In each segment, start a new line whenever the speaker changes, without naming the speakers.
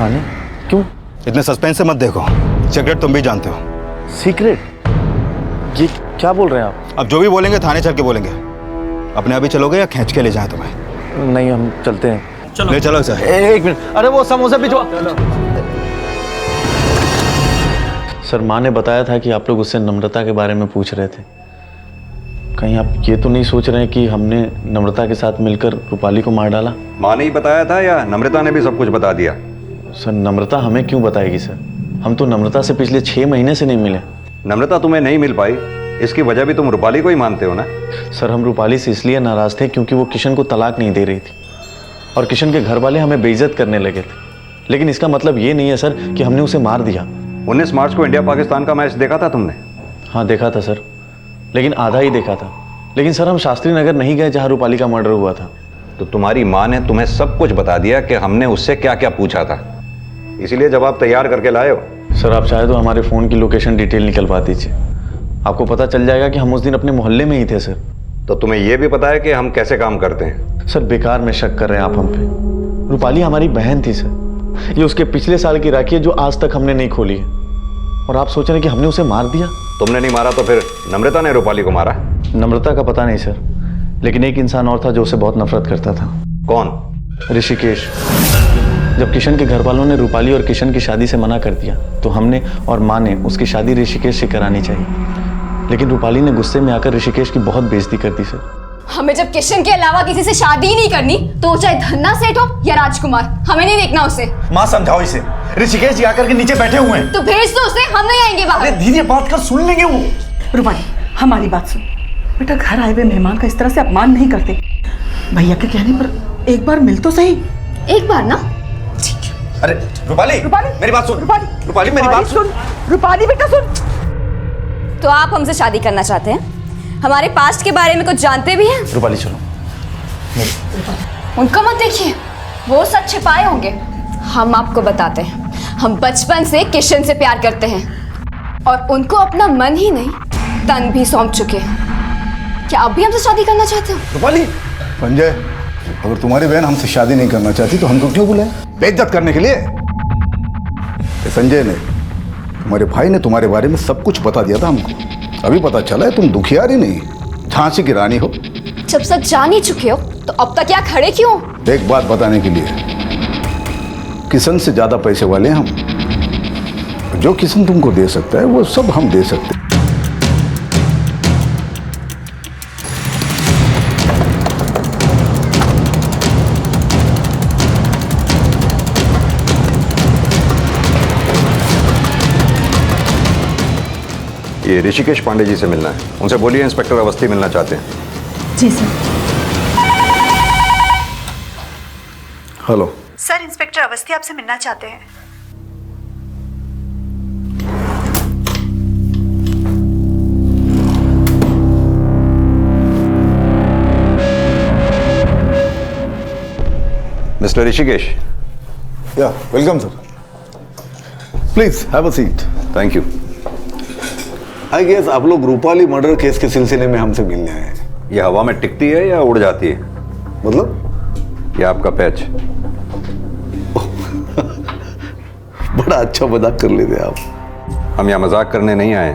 थाने? क्यों?
इतने सस्पेंस से मत देखो, सीक्रेट तुम भी जानते हो।
सीक्रेट? ये क्या बोल रहे हैं आप?
अब जो भी बोलेंगे थाने चल के बोलेंगे। अपने अभी चलोगे या खींच के ले जाए तुम्हें?
नहीं, हम चलते हैं।
चलो ले चलो सर।
एक मिनट, अरे वो समोसा भिजवा। सर, माँ ने बताया था कि आप लोग उससे नम्रता के बारे में पूछ रहे थे। कहीं आप ये तो नहीं सोच रहे हैं कि हमने नम्रता के साथ मिलकर रूपाली को मार डाला?
माँ ने ही बताया था या नम्रता ने भी सब कुछ बता दिया?
सर, नम्रता हमें क्यों बताएगी सर? हम तो नम्रता से पिछले 6 महीने से नहीं मिले।
नम्रता तुम्हें नहीं मिल पाई, इसकी वजह भी तुम रूपाली को ही मानते हो ना?
सर, हम रूपाली से इसलिए नाराज थे क्योंकि वो किशन को तलाक नहीं दे रही थी और किशन के घर वाले हमें बेइज्जत करने लगे थे। लेकिन इसका मतलब ये नहीं है सर कि हमने उसे मार दिया।
19 मार्च को इंडिया पाकिस्तान का मैच देखा था तुमने?
हाँ देखा था सर, लेकिन आधा ही देखा था। लेकिन सर, हम शास्त्री नगर नहीं गए जहाँ रूपाली का मर्डर हुआ था।
तो तुम्हारी माँ ने तुम्हें सब कुछ बता दिया कि हमने उससे क्या क्या पूछा था, इसीलिए जवाब तैयार करके लाए हो?
सर, आप चाहे तो हमारे फ़ोन की लोकेशन डिटेल निकलवा दीजिए, आपको पता चल जाएगा कि हम उस दिन अपने मोहल्ले में ही थे सर।
तो तुम्हें यह भी पता है कि हम कैसे काम करते हैं?
सर, बेकार में शक कर रहे हैं आप हम पे। रूपाली हमारी बहन थी सर, ये उसके पिछले साल की राखी है जो आज तक हमने नहीं खोली है, और आप सोच रहे हैं कि हमने उसे मार दिया?
तुमने नहीं मारा तो फिर नम्रता ने रूपाली को मारा?
नम्रता का पता नहीं सर, लेकिन एक इंसान और था जो उसे बहुत नफरत करता था।
कौन?
ऋषिकेश। जब किशन के घर वालों ने रूपाली और किशन की शादी से मना कर दिया तो हमने और माँ ने उसकी शादी ऋषिकेश से करानी चाहिए, लेकिन रूपाली ने गुस्से में आकर ऋषिकेश की बहुत बेइज्जती कर दी सर।
हमें जब किशन के अलावा किसी से शादी ही नहीं करनी तो वो चाहे धन्ना सेठ हो या राजकुमार, हमें नहीं देखना उसे।
माँ समझाओ इसे, ऋषिकेश जी आकर के नीचे बैठे हुए हैं।
तो भेज दो उसे, हम नहीं आएंगे बाहर।
अरे धीरे बात कर, सुन लेंगे वो।
रूपाली, हमारी बात सुन बेटा, घर आए हुए मेहमान का इस तरह से अपमान नहीं करते। भैया के कहने पर एक बार मिल तो सही।
एक बार ना?
अरे रूपाली, मेरी बात सुन। रूपाली मेरी बात सुन।
रूपाली बेटा सुन।
तो आप हमसे शादी करना चाहते हैं? हमारे पास्ट के बारे में कुछ जानते भी हैं?
रूपाली चलो।
उनको मत देखिए, वो सच छिपाए होंगे। हम आपको बताते हैं, हम बचपन से किशन से प्यार करते हैं और उनको अपना मन ही नहीं तन भी सौंप चुके हैं। क्या आप भी हमसे शादी करना चाहते हो?
रूपाली, संजय, अगर तुम्हारी बहन हमसे शादी नहीं करना चाहती तो हमको क्यों बुलाया? बेइज्जत करने के लिए? संजय ने, तुम्हारे भाई ने तुम्हारे बारे में सब कुछ बता दिया था हमको। अभी पता चला है तुम दुखियारी नहीं, झांसी की रानी हो।
जब सब जान ही चुके हो तो अब तक क्या खड़े क्यों?
एक बात बताने के लिए, किशन से ज्यादा पैसे वाले हम। जो किशन तुमको दे सकता है वो सब हम दे सकते हैं।
ये ऋषिकेश पांडे जी से मिलना है, उनसे बोलिए इंस्पेक्टर अवस्थी मिलना चाहते हैं।
जी sir.
Hello
sir, inspector Awasthi आपसे मिलना चाहते हैं।
Mister Rishikesh.
Yeah welcome sir, please have a seat.
Thank you.
I guess आप लोग रूपाली मर्डर केस के सिलसिले में हमसे मिलने आए हैं।
ये हवा में टिकती है या उड़ जाती है?
मतलब?
ये आपका पैच।
बड़ा अच्छा मजाक कर लेते आप।
हम यहाँ मजाक करने नहीं आए।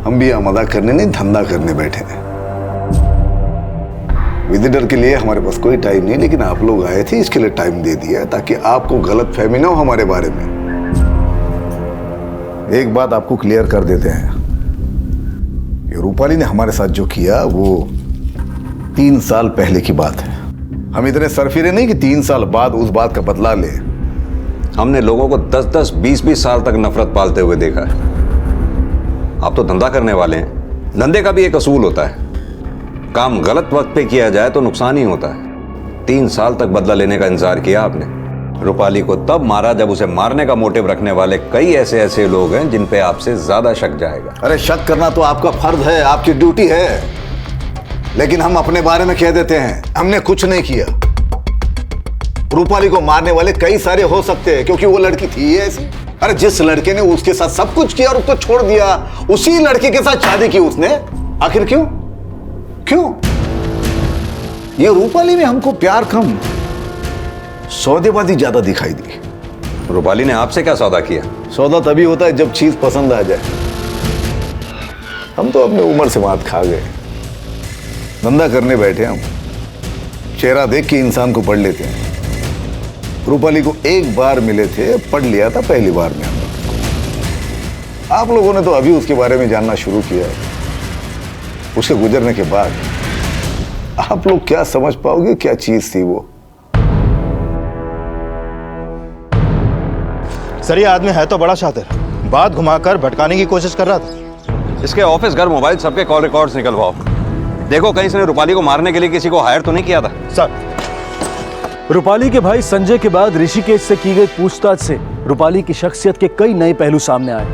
हम भी यहाँ मजाक करने नहीं, धंधा करने बैठे हैं। विजिटर के लिए हमारे पास कोई टाइम नहीं, लेकिन आप लोग आए थे इसके लिए टाइम दे दिया ताकि आपको गलत फहमी ना हो हमारे बारे में।
एक बात आपको क्लियर कर देते हैं, ये रूपाली ने हमारे साथ जो किया वो 3 साल पहले की बात है। हम इतने सरफिरे नहीं कि 3 साल बाद उस बात का बदला ले।
हमने लोगों को 10-10, 20-20 साल तक नफरत पालते हुए देखा है। आप तो धंधा करने वाले हैं, धंधे का भी एक असूल होता है, काम गलत वक्त पे किया जाए तो नुकसान ही होता है। 3 साल तक बदला लेने का इंतजार किया आपने। रूपाली को तब मारा जब उसे मारने का मोटिव रखने वाले कई ऐसे लोग हैं जिन पे आपसे ज्यादा शक जाएगा।
अरे शक करना तो आपका फर्ज है, आपकी ड्यूटी है, लेकिन हम अपने बारे में कह देते हैं हमने कुछ नहीं किया। रूपाली को मारने वाले कई सारे हो सकते हैं क्योंकि वो लड़की थी ऐसी। अरे जिस लड़के ने उसके साथ सब कुछ किया और उसको छोड़ दिया, उसी लड़के के साथ शादी की उसने। आखिर क्यों? क्यों? ये रूपाली में हमको प्यार कम, सौदेबाजी ज्यादा दिखाई दी।
रूपाली ने आपसे क्या सौदा किया?
सौदा तभी होता है जब चीज पसंद आ जाए। हम तो अपने उम्र से मात खा गए, धंधा करने बैठे हम, चेहरा देख के इंसान को पढ़ लेते हैं। रूपाली को एक बार मिले थे, पढ़ लिया था पहली बार में। आप लोगों ने तो अभी उसके बारे में जानना शुरू किया है। उसके गुजरने के बाद आप लोग क्या समझ पाओगे क्या चीज थी वो।
सर ये आदमी है तो बड़ा शातिर, बात घुमाकर भटकाने की कोशिश कर रहा था।
इसके ऑफिस, घर, मोबाइल सबके कॉल रिकॉर्ड्स निकलवाओ। देखो कहीं इसने रूपाली को मारने के लिए किसी को हायर तो नहीं किया था।
सर
रूपाली के भाई संजय के बाद ऋषिकेश से की गई पूछताछ से रूपाली की शख्सियत के कई नए पहलू सामने आए,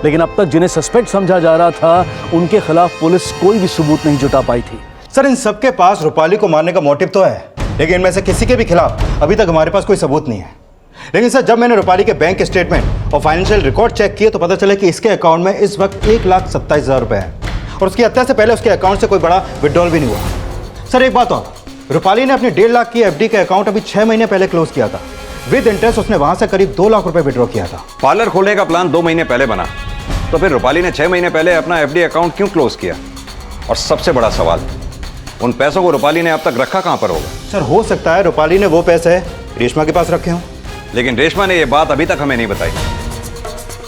लेकिन अब तक जिन्हें सस्पेक्ट समझा जा रहा था उनके खिलाफ पुलिस कोई भी सबूत नहीं जुटा पाई थी।
सर इन सबके पास रूपाली को मारने का मोटिव तो है, लेकिन इनमें से किसी के भी खिलाफ अभी तक हमारे पास कोई सबूत नहीं है। लेकिन सर जब मैंने रूपाली के बैंक स्टेटमेंट और फाइनेंशियल रिकॉर्ड चेक किए तो पता चला कि इसके अकाउंट में इस वक्त 1,27,000 रुपए है और उसकी हत्या से पहले उसके अकाउंट से कोई बड़ा विड्रॉल भी नहीं हुआ। सर एक बात और, रूपाली ने अपनी 1.5 लाख की एफडी के अकाउंट अभी 6 महीने पहले क्लोज किया था। विद इंटरेस्ट उसने वहां से करीब 2 लाख रुपए विड्रॉ किया था।
पार्लर खोलने का प्लान 2 महीने पहले बना, तो फिर रूपाली ने 6 महीने पहले अपना एफडी अकाउंट क्यों क्लोज किया? और सबसे बड़ा सवाल, उन पैसों को रूपाली ने अब तक रखा कहां पर होगा?
सर हो सकता है रूपाली ने वो पैसे रेशमा के पास रखे हों,
लेकिन रेशमा ने यह बात अभी तक हमें नहीं बताई।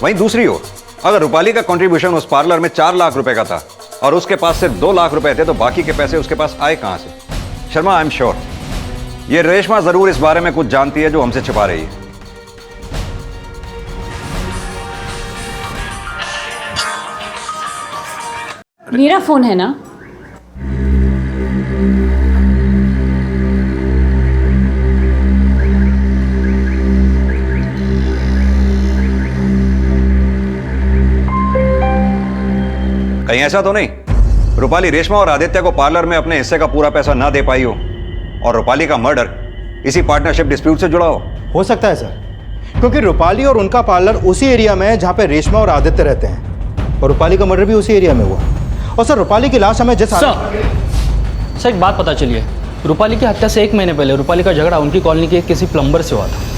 वहीं दूसरी ओर, अगर रूपाली का कंट्रीब्यूशन उस पार्लर में 4 लाख रुपए का था और उसके पास सिर्फ 2 लाख रुपए थे, तो बाकी के पैसे उसके पास आए कहां से? शर्मा, आई एम श्योर ये रेशमा जरूर इस बारे में कुछ जानती है जो हमसे छिपा रही है।
मेरा फोन है ना?
कहीं ऐसा तो नहीं रूपाली रेशमा और आदित्य को पार्लर में अपने हिस्से का पूरा पैसा ना दे पाई हो और रूपाली का मर्डर इसी पार्टनरशिप डिस्प्यूट से जुड़ा हो
सकता है सर, क्योंकि रूपाली और उनका पार्लर उसी एरिया में है जहां पे रेशमा और आदित्य रहते हैं और रूपाली का मर्डर भी उसी एरिया में हुआ। और सर रूपाली की लाश हमें जिस
सर एक बात पता चली है, रूपाली की हत्या से 1 महीने पहले रूपाली का झगड़ा उनकी कॉलोनी के किसी प्लम्बर से हुआ था।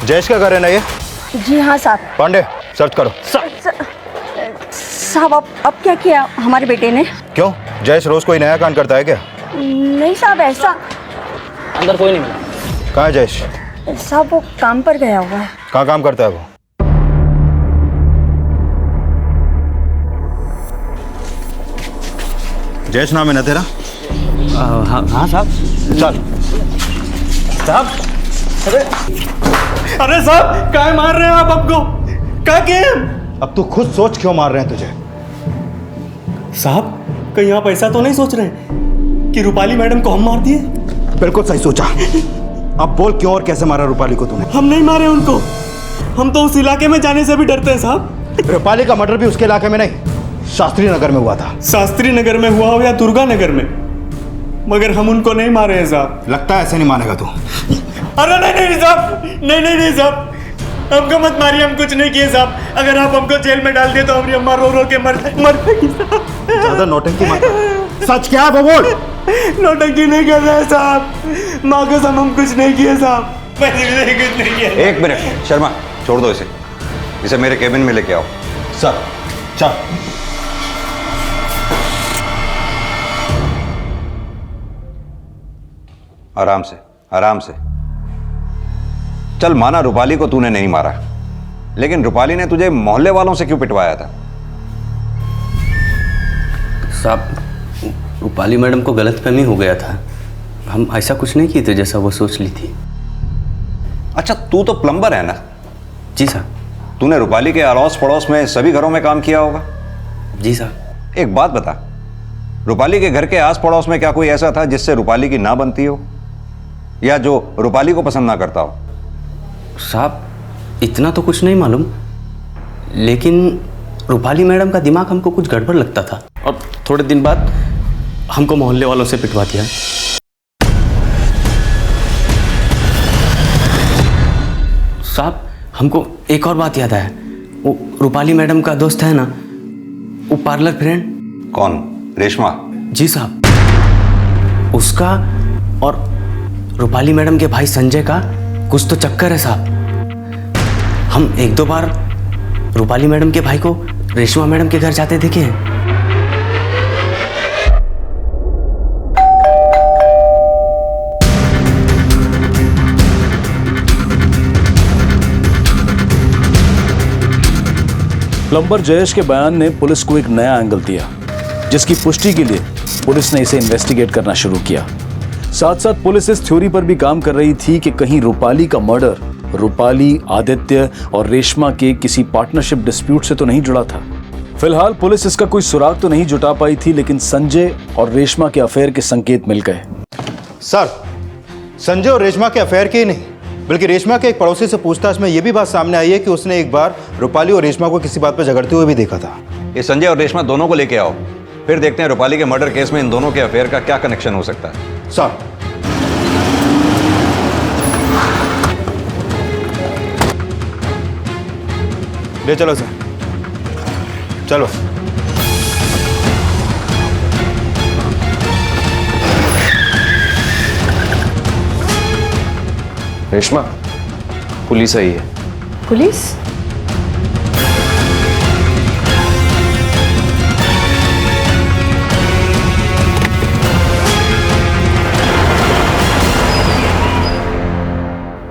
जयेश का घर है ना ये?
जी हाँ साहब।
पांडे सर्च करो।
साहब अब क्या किया हमारे बेटे ने?
क्यों, जयेश रोज कोई नया कांड करता है क्या?
नहीं साहब, ऐसा
अंदर कोई नहीं मिला।
कहाँ है जयेश?
साहब वो काम पर गया हुआ है।
कहाँ काम करता है वो? जयेश नाम है ना तेरा?
हाँ साहब।
चल
साहब। अरे साहब क्या मार रहे हैं आप हमको? क्या किए?
अब तू खुद सोच क्यों मार रहे हैं तुझे?
साहब कहीं आप ऐसा तो नहीं सोच रहे कि रूपाली मैडम को हम मार दिए?
बिल्कुल सही सोचा। अब बोल क्यों और कैसे मारा रूपाली को तूने?
हम नहीं मारे उनको, हम तो उस इलाके में जाने से भी डरते हैं साहब।
रूपाली का मर्डर भी उसके इलाके में नहीं, शास्त्री नगर में हुआ था।
शास्त्री नगर में हुआ हो या दुर्गा नगर में, मगर हम उनको नहीं मारे हैं साहब।
लगता है ऐसे नहीं मानेगा तू।
अरे नहीं साहब, नहीं साहब, हमको मत मारिए, हम कुछ नहीं किए साहब। अगर आप हमको जेल में डाल दिए तो हमारी अम्मा रो रो के मर जाएगी साहब।
ज्यादा नौटंकी मत कर। सच क्या है वो बोल।
नौटंकी नहीं कर रहे हैं साहब, माँ कसम हम कुछ नहीं किए साहब, मैंने कुछ नहीं किया।
1 मिनट शर्मा, छोड़ दो इसे मेरे केबिन में लेके आओ।
सर चल।
आराम से चल। माना रूपाली को तूने नहीं मारा, लेकिन रूपाली ने तुझे मोहल्ले वालों से क्यों पिटवाया था?
साहब रूपाली मैडम को गलतफहमी हो गया था, हम ऐसा कुछ नहीं किए थे जैसा वो सोच ली थी।
अच्छा तू तो प्लम्बर है ना?
जी साहब।
तूने रूपाली के अड़ोस पड़ोस में सभी घरों में काम किया होगा?
जी साहब।
एक बात बता, रूपाली के घर के आस पड़ोस में क्या कोई ऐसा था जिससे रूपाली की ना बनती हो या जो रूपाली को पसंद ना करता हो?
साहब इतना तो कुछ नहीं मालूम, लेकिन रूपाली मैडम का दिमाग हमको कुछ गड़बड़ लगता था। और थोड़े दिन बाद हमको मोहल्ले वालों से पिटवा दिया। साहब, हमको एक और बात याद आया। वो रूपाली मैडम का दोस्त है ना, वो पार्लर फ्रेंड।
कौन? रेशमा?
जी साहब, उसका और रूपाली मैडम के भाई संजय का कुछ तो चक्कर है साहब। हम एक दो बार रूपाली मैडम के भाई को रेशमा मैडम के घर जाते देखे हैं।
प्लम्बर जयेश के बयान ने पुलिस को एक नया एंगल दिया, जिसकी पुष्टि के लिए पुलिस ने इसे इन्वेस्टिगेट करना शुरू किया। साथ साथ पुलिस इस थ्योरी पर भी काम कर रही थी कि कहीं रूपाली का मर्डर रूपाली, आदित्य और रेशमा के किसी पार्टनरशिप डिस्प्यूट से तो नहीं जुड़ा था। फिलहाल पुलिस इसका कोई सुराग तो नहीं जुटा पाई थी, लेकिन संजय और रेशमा के अफेयर के संकेत मिल गए।
सर, संजय और रेशमा के अफेयर के ही नहीं, बल्कि रेशमा के एक पड़ोसी से पूछताछ में यह भी बात सामने आई है कि उसने एक बार रूपाली और रेशमा को किसी बात पर झगड़ते हुए भी देखा था।
ये संजय और रेशमा दोनों को लेके आओ, फिर देखते हैं रूपाली के मर्डर केस में इन दोनों के अफेयर का क्या कनेक्शन हो सकता है।
सर, ले चलो सर, चलो।
रेशमा, पुलिस आई है।
पुलिस?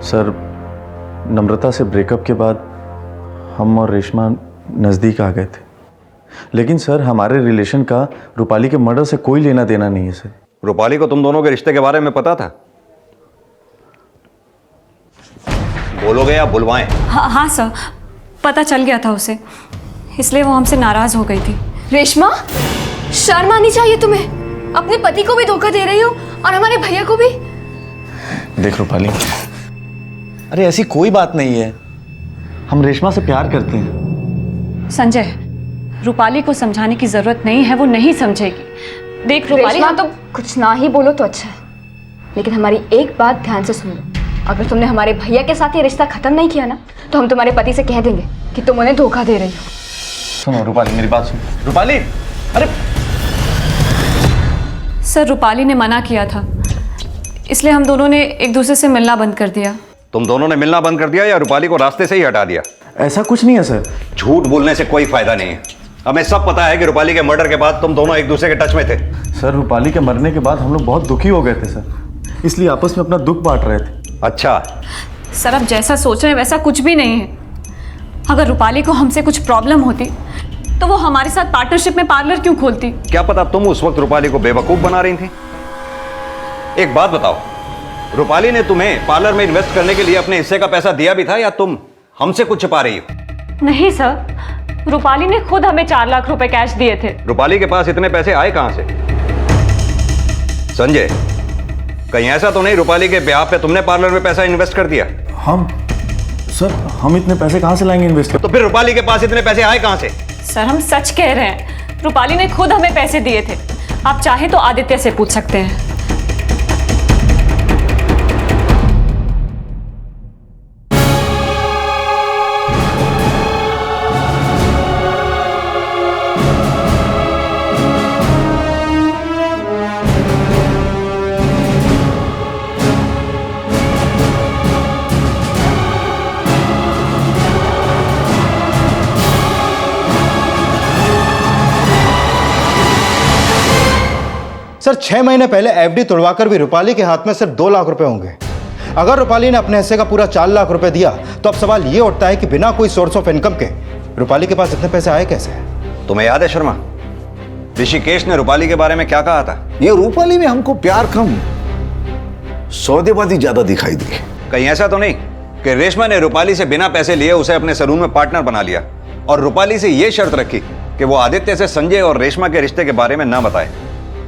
सर, नम्रता से ब्रेकअप के बाद हम और रेशमा नज़दीक आ गए थे, लेकिन सर हमारे रिलेशन का रूपाली के मर्डर से कोई लेना देना नहीं है सर।
रूपाली को तुम दोनों के रिश्ते के बारे में पता था? बोलोगे या बुलवाएं?
हाँ सर, पता चल गया था उसे, इसलिए वो हमसे नाराज हो गई थी।
रेशमा, शर्म आनी चाहिए तुम्हें। अपने पति को भी धोखा दे रही हो और हमारे भैया को भी।
देख रूपाली, अरे ऐसी कोई बात नहीं है, हम रेशमा से प्यार करते हैं।
संजय, रूपाली को समझाने की जरूरत नहीं है, वो नहीं समझेगी। देख रूपाली,
रेशमा, तो कुछ ना ही बोलो तो अच्छा है, लेकिन हमारी एक बात ध्यान से सुन लो। अगर तुमने हमारे भैया के साथ ये रिश्ता खत्म नहीं किया ना, तो हम तुम्हारे पति से कह देंगे कि तुम उन्हें धोखा दे रही हो।
सुनो रूपाली, मेरी बात सुन। रूपाली, अरे
सर, रूपाली ने मना किया था, इसलिए हम दोनों ने एक दूसरे से मिलना बंद कर दिया।
तुम दोनों ने मिलना बंद कर दिया या रूपाली को रास्ते से ही हटा दिया?
ऐसा कुछ नहीं है सर।
झूठ बोलने से कोई फायदा नहीं है। हमें सब पता है कि रूपाली के मर्डर के बाद तुम दोनों एक दूसरे के टच में थे।
सर, रूपाली के मरने के बाद हम लोग बहुत दुखी हो गए थे सर, इसलिए आपस में अपना दुख बांट रहे थे।
अच्छा
सर, अब जैसा सोच रहे हैं वैसा कुछ भी नहीं है। अगर रूपाली को हमसे कुछ प्रॉब्लम होती तो वो हमारे साथ पार्टनरशिप में पार्लर क्यों खोलती?
क्या पता तुम उस वक्त रूपाली को बेवकूफ बना रही थी। एक बात बताओ, रूपाली ने तुम्हें पार्लर में इन्वेस्ट करने के लिए अपने हिस्से का पैसा दिया भी था या तुम हमसे कुछ छिपा रही हो?
नहीं सर, रूपाली ने खुद हमें 4 लाख रुपए कैश दिए थे।
रूपाली के पास इतने पैसे आए कहां से? संजय, कहीं ऐसा तो नहीं रूपाली के ब्याह पे तुमने पार्लर में पैसा इन्वेस्ट कर दिया?
हम इतने पैसे कहां से लाएंगे इन्वेस्ट कर?
तो फिर रूपाली के पास इतने पैसे आए कहां से?
सर, हम सच कह रहे हैं, रूपाली ने खुद हमें पैसे दिए थे। आप चाहे तो आदित्य से पूछ सकते हैं।
सर, 6 महीने पहले एफडी तोड़वाकर भी रूपाली के हाथ में सिर्फ 2 लाख रुपए होंगे। अगर रूपाली ने अपने हिस्से का पूरा 4 लाख रुपए दिया तो अब सवाल ये उठता है कि बिना कोई सोर्स ऑफ इनकम के रूपाली के पास इतने पैसे आए कैसे?
तुम्हें याद है शर्मा, ऋषिकेश ने रूपाली के बारे में क्या कहा था?
ये रूपाली में हमको प्यार कम, सौदेबाजी ज्यादा दिखाई दी।
कहीं ऐसा तो नहीं कि रेशमा ने रूपाली से बिना पैसे लिए उसे अपने सलून में पार्टनर बना लिया और रूपाली से यह शर्त रखी कि वो आदित्य से संजय और रेशमा के रिश्ते के बारे में ना बताए,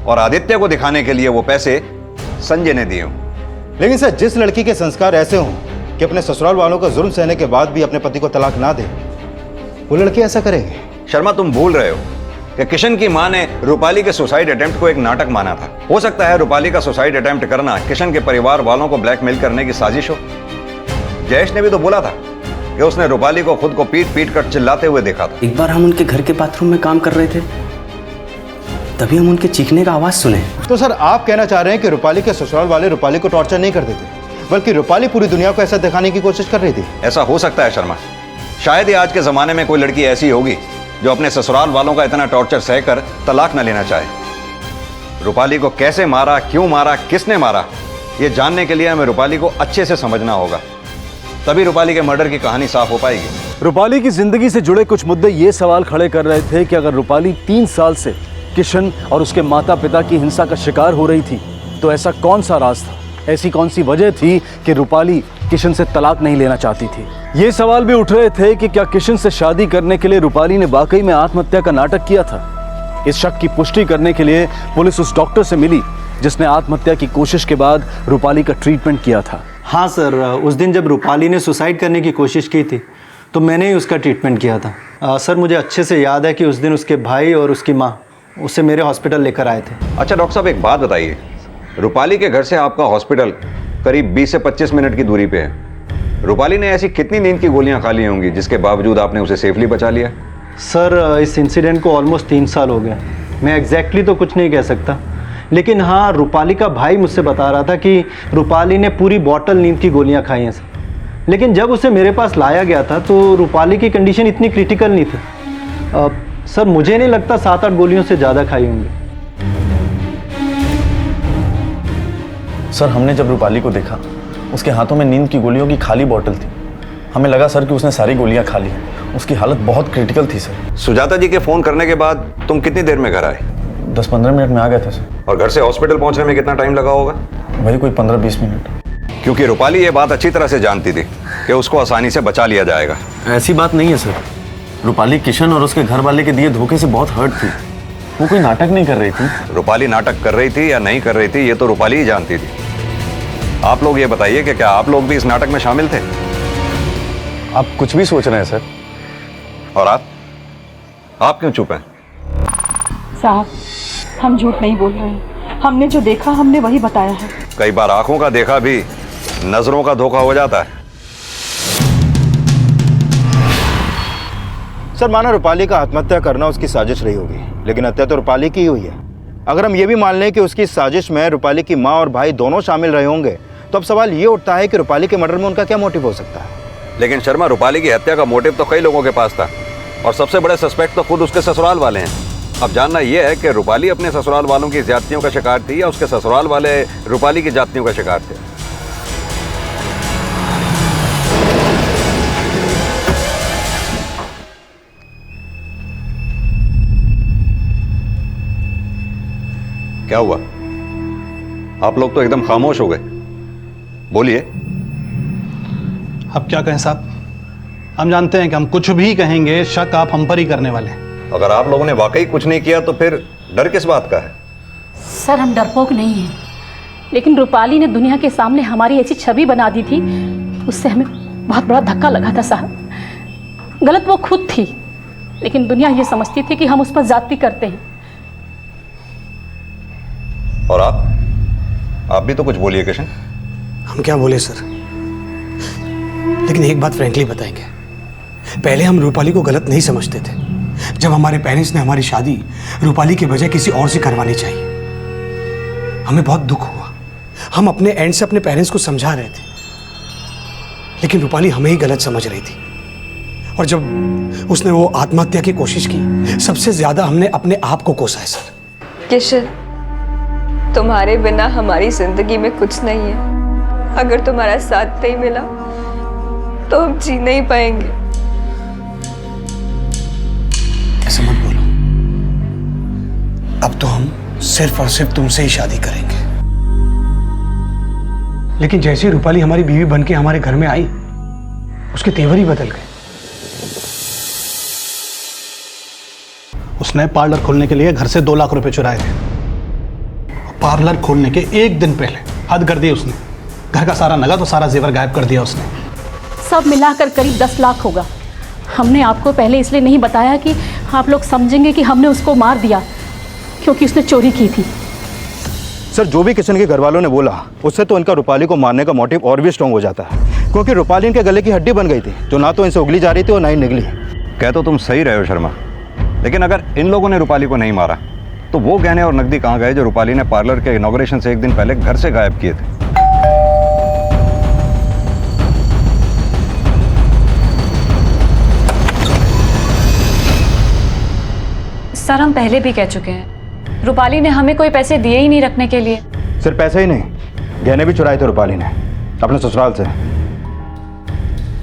और आदित्य को दिखाने के लिए वो पैसे संजय ने दिए हों?
लेकिन सर, जिस लड़की के संस्कार ऐसे हों कि अपने ससुराल वालों का जुर्म सहने के बाद भी अपने पति को तलाक ना दे, वो लड़की ऐसा करेगी?
शर्मा, तुम भूल रहे हो कि किशन की मां ने रूपाली के सुसाइड अटेम्प्ट को एक नाटक माना था। हो सकता है रूपाली का सुसाइड अटेम्प्ट करना किशन के परिवार वालों को ब्लैकमेल करने की साजिश हो। जयेश ने भी तो बोला था कि उसने रूपाली को खुद को पीट पीट कर चिल्लाते हुए देखा था।
एक बार हम उनके घर के बाथरूम में काम कर रहे थे, तभी हम उनके चीखने का आवाज सुने।
तो सर आप कहना चाह रहे हैं कि रूपाली के ससुराल वाले रूपाली को टॉर्चर नहीं करते थे, बल्कि रूपाली पूरी दुनिया को ऐसा दिखाने की कोशिश कर रही थी?
ऐसा हो सकता है शर्मा। शायद ही आज के जमाने में कोई लड़की ऐसी होगी जो अपने ससुराल वालों का इतना टॉर्चर सहकर तलाक न लेना चाहे। रूपाली को कैसे मारा, क्यों मारा, किसने मारा, यह जानने के लिए हमें रूपाली को अच्छे से समझना होगा, तभी रूपाली के मर्डर की कहानी साफ हो पाएगी।
रूपाली की जिंदगी से जुड़े कुछ मुद्दे ये सवाल खड़े कर रहे थे कि अगर रूपाली 3 साल से किशन और उसके माता पिता की हिंसा का शिकार हो रही थी, तो ऐसा कौन सा राज था, ऐसी कौन सी वजह थी कि रूपाली किशन से तलाक नहीं लेना चाहती थी? ये सवाल भी उठ रहे थे कि क्या किशन से शादी करने के लिए रूपाली ने वाकई में आत्महत्या का नाटक किया था? इस शक की पुष्टि करने के लिए पुलिस उस डॉक्टर से मिली जिसने आत्महत्या की कोशिश के बाद रूपाली का ट्रीटमेंट किया था।
हाँ सर, उस दिन जब रूपाली ने सुसाइड करने की कोशिश की थी तो मैंने ही उसका ट्रीटमेंट किया था। सर मुझे अच्छे से याद है कि उस दिन उसके भाई और उसकी माँ उसे मेरे हॉस्पिटल लेकर आए थे।
अच्छा डॉक्टर साहब, एक बात बताइए, रूपाली के घर से आपका हॉस्पिटल करीब 20 से 25 मिनट की दूरी पे है। रूपाली ने ऐसी कितनी नींद की गोलियां खा ली होंगी जिसके बावजूद आपने उसे सेफली बचा लिया?
सर इस इंसिडेंट को ऑलमोस्ट 3 साल हो गया। मैं एग्जैक्टली तो कुछ नहीं कह सकता, लेकिन हाँ रूपाली का भाई मुझसे बता रहा था कि रूपाली ने पूरी बॉटल नींद की गोलियां खाई हैं सर। लेकिन जब उसे मेरे पास लाया गया था तो रूपाली की कंडीशन इतनी क्रिटिकल नहीं थी। सर मुझे नहीं लगता 7-8 गोलियों से ज़्यादा खाई होंगी।
सर हमने जब रूपाली को देखा, उसके हाथों में नींद की गोलियों की खाली बोतल थी। हमें लगा सर कि उसने सारी गोलियां खा ली हैं। उसकी हालत बहुत क्रिटिकल थी सर।
सुजाता जी के फोन करने के बाद तुम कितनी देर में घर आए?
10-15 मिनट में आ गया था सर।
और घर से हॉस्पिटल पहुंचने में कितना टाइम लगा होगा?
वही कोई 15-20 मिनट।
क्योंकि रूपाली ये बात अच्छी तरह से जानती थी कि उसको आसानी से बचा लिया जाएगा।
ऐसी बात नहीं है सर। रूपाली किशन और उसके घर वाले के दिए धोखे से बहुत हर्ट थी। वो कोई नाटक नहीं कर रही थी।
रूपाली नाटक कर रही थी या नहीं कर रही थी ये तो रूपाली ही जानती थी। आप लोग ये बताइए कि क्या आप लोग भी इस नाटक में शामिल थे?
आप कुछ भी सोच रहे हैं सर।
और आप क्यों चुप हैं?
साहब हम झूठ नहीं बोल रहे हैं, हमने जो देखा हमने वही बताया है।
कई बार आंखों का देखा भी नजरों का धोखा हो जाता है।
सर माना रूपाली का आत्महत्या करना उसकी साजिश रही होगी, लेकिन हत्या तो रूपाली की ही हुई है। अगर हम ये भी मान लें कि उसकी साजिश में रूपाली की माँ और भाई दोनों शामिल रहे होंगे, तो अब सवाल ये उठता है कि रूपाली के मर्डर में उनका क्या मोटिव हो सकता है?
लेकिन शर्मा, रूपाली की हत्या का मोटिव तो कई लोगों के पास था और सबसे बड़े सस्पेक्ट तो खुद उसके ससुराल वाले हैं। अब जानना यह है कि रूपाली अपने ससुराल वालों की ज्यादतियों का शिकार थी या उसके ससुराल वाले रूपाली की ज्यादतियों का शिकार थे। क्या हुआ? आप लोग तो एकदम खामोश हो गए। बोलिए।
अब क्या कहें साहब, हम जानते हैं कि हम कुछ भी कहेंगे शक आप हम पर ही करने वाले हैं।
अगर आप लोगों ने वाकई कुछ नहीं किया तो फिर डर किस बात का है?
सर हम डरपोक नहीं हैं, लेकिन रूपाली ने दुनिया के सामने हमारी ऐसी छवि बना दी थी, उससे हमें बहुत बड़ा धक्का लगा था साहब। गलत वो खुद थी, लेकिन दुनिया ये समझती थी कि हम उस पर ज्यादती करते हैं।
और आप भी तो कुछ बोलिए किशन।
हम क्या बोले सर, लेकिन एक बात फ्रैंकली बताएंगे, पहले हम रूपाली को गलत नहीं समझते थे। जब हमारे पेरेंट्स ने हमारी शादी रूपाली के बजाय किसी और से करवानी चाहिए, हमें बहुत दुख हुआ। हम अपने एंड से अपने पेरेंट्स को समझा रहे थे, लेकिन रूपाली हमें ही गलत समझ रही थी। और जब उसने वो आत्महत्या की कोशिश की, सबसे ज्यादा हमने अपने आप को कोसा है सर।
किशन, तुम्हारे बिना हमारी जिंदगी में कुछ नहीं है। अगर तुम्हारा साथ नहीं मिला तो हम जी नहीं पाएंगे।
ऐसे मत बोलो, अब तो हम सिर्फ और सिर्फ तुमसे ही शादी करेंगे। लेकिन जैसे रूपाली हमारी बीवी बनके हमारे घर में आई, उसके तेवर ही बदल गए।
उसने पार्लर खोलने के लिए घर से 2 लाख रुपए चुराए थे। पार्लर खोलने के 1 दिन पहले हद कर दी उसने। घर का सारा नगद और सारा जेवर गायब कर दिया उसने।
सब मिलाकर करीब 10 लाख होगा। हमने आपको पहले इसलिए नहीं बताया कि आप लोग समझेंगे कि हमने उसको मार दिया क्योंकि उसने चोरी की थी।
सर, जो भी किशन के घर वालों ने बोला उससे तो इनका रूपाली को मारने का मोटिव और भी स्ट्रांग हो जाता है, क्योंकि रूपाली इनके गले की हड्डी बन गई थी जो ना तो इनसे उगली जा रही थी और ना ही निगली।
कह तो तुम सही रहे हो शर्मा, लेकिन अगर इन लोगों ने रूपाली को नहीं मारा तो वो गहने और नकदी कहाँ गए जो रूपाली ने पार्लर के इनॉग्रेशन से एक दिन पहले घर से गायब किए थे?
सर, हम पहले भी कह चुके हैं, रूपाली ने हमें कोई पैसे दिए ही नहीं रखने के लिए।
सिर्फ पैसे ही नहीं, गहने भी चुराए थे रूपाली ने अपने ससुराल से।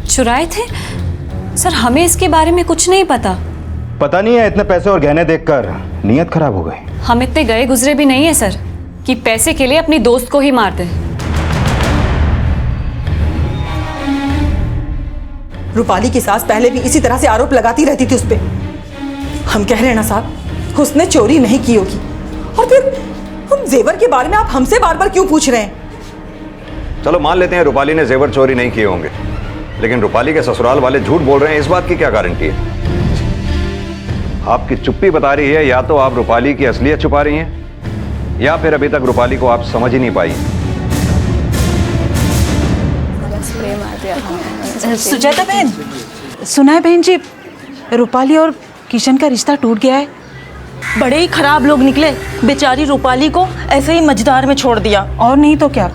चुराए थे? सर, हमें इसके बारे में कुछ नहीं पता।
पता नहीं है, इतने पैसे और गहने देखकर नीयत खराब हो गई।
हम इतने गए गुजरे भी नहीं है सर कि पैसे के लिए अपनी दोस्त को ही मार दें।
रूपाली की सास पहले भी इसी तरह से आरोप लगाती रहती थी उस पे। हम कह रहे हैं ना साहब, उसने चोरी नहीं की होगी। और फिर हम जेवर के बारे में आप हमसे बार बार क्यों पूछ रहे हैं?
चलो मान लेते हैं रूपाली ने जेवर चोरी नहीं किए होंगे, लेकिन रूपाली के ससुराल वाले झूठ बोल रहे हैं, इस बात की क्या गारंटी है? आपकी चुप्पी बता रही है या तो आप रूपाली की असलियत छुपा रही हैं या फिर अभी तक रूपाली को आप समझ ही नहीं पाई।
सुजाता बहन, सुना है बहन जी, रूपाली और किशन का रिश्ता टूट गया है।
बड़े ही खराब लोग निकले, बेचारी रूपाली को ऐसे ही मझधार में छोड़ दिया।
और नहीं तो क्या।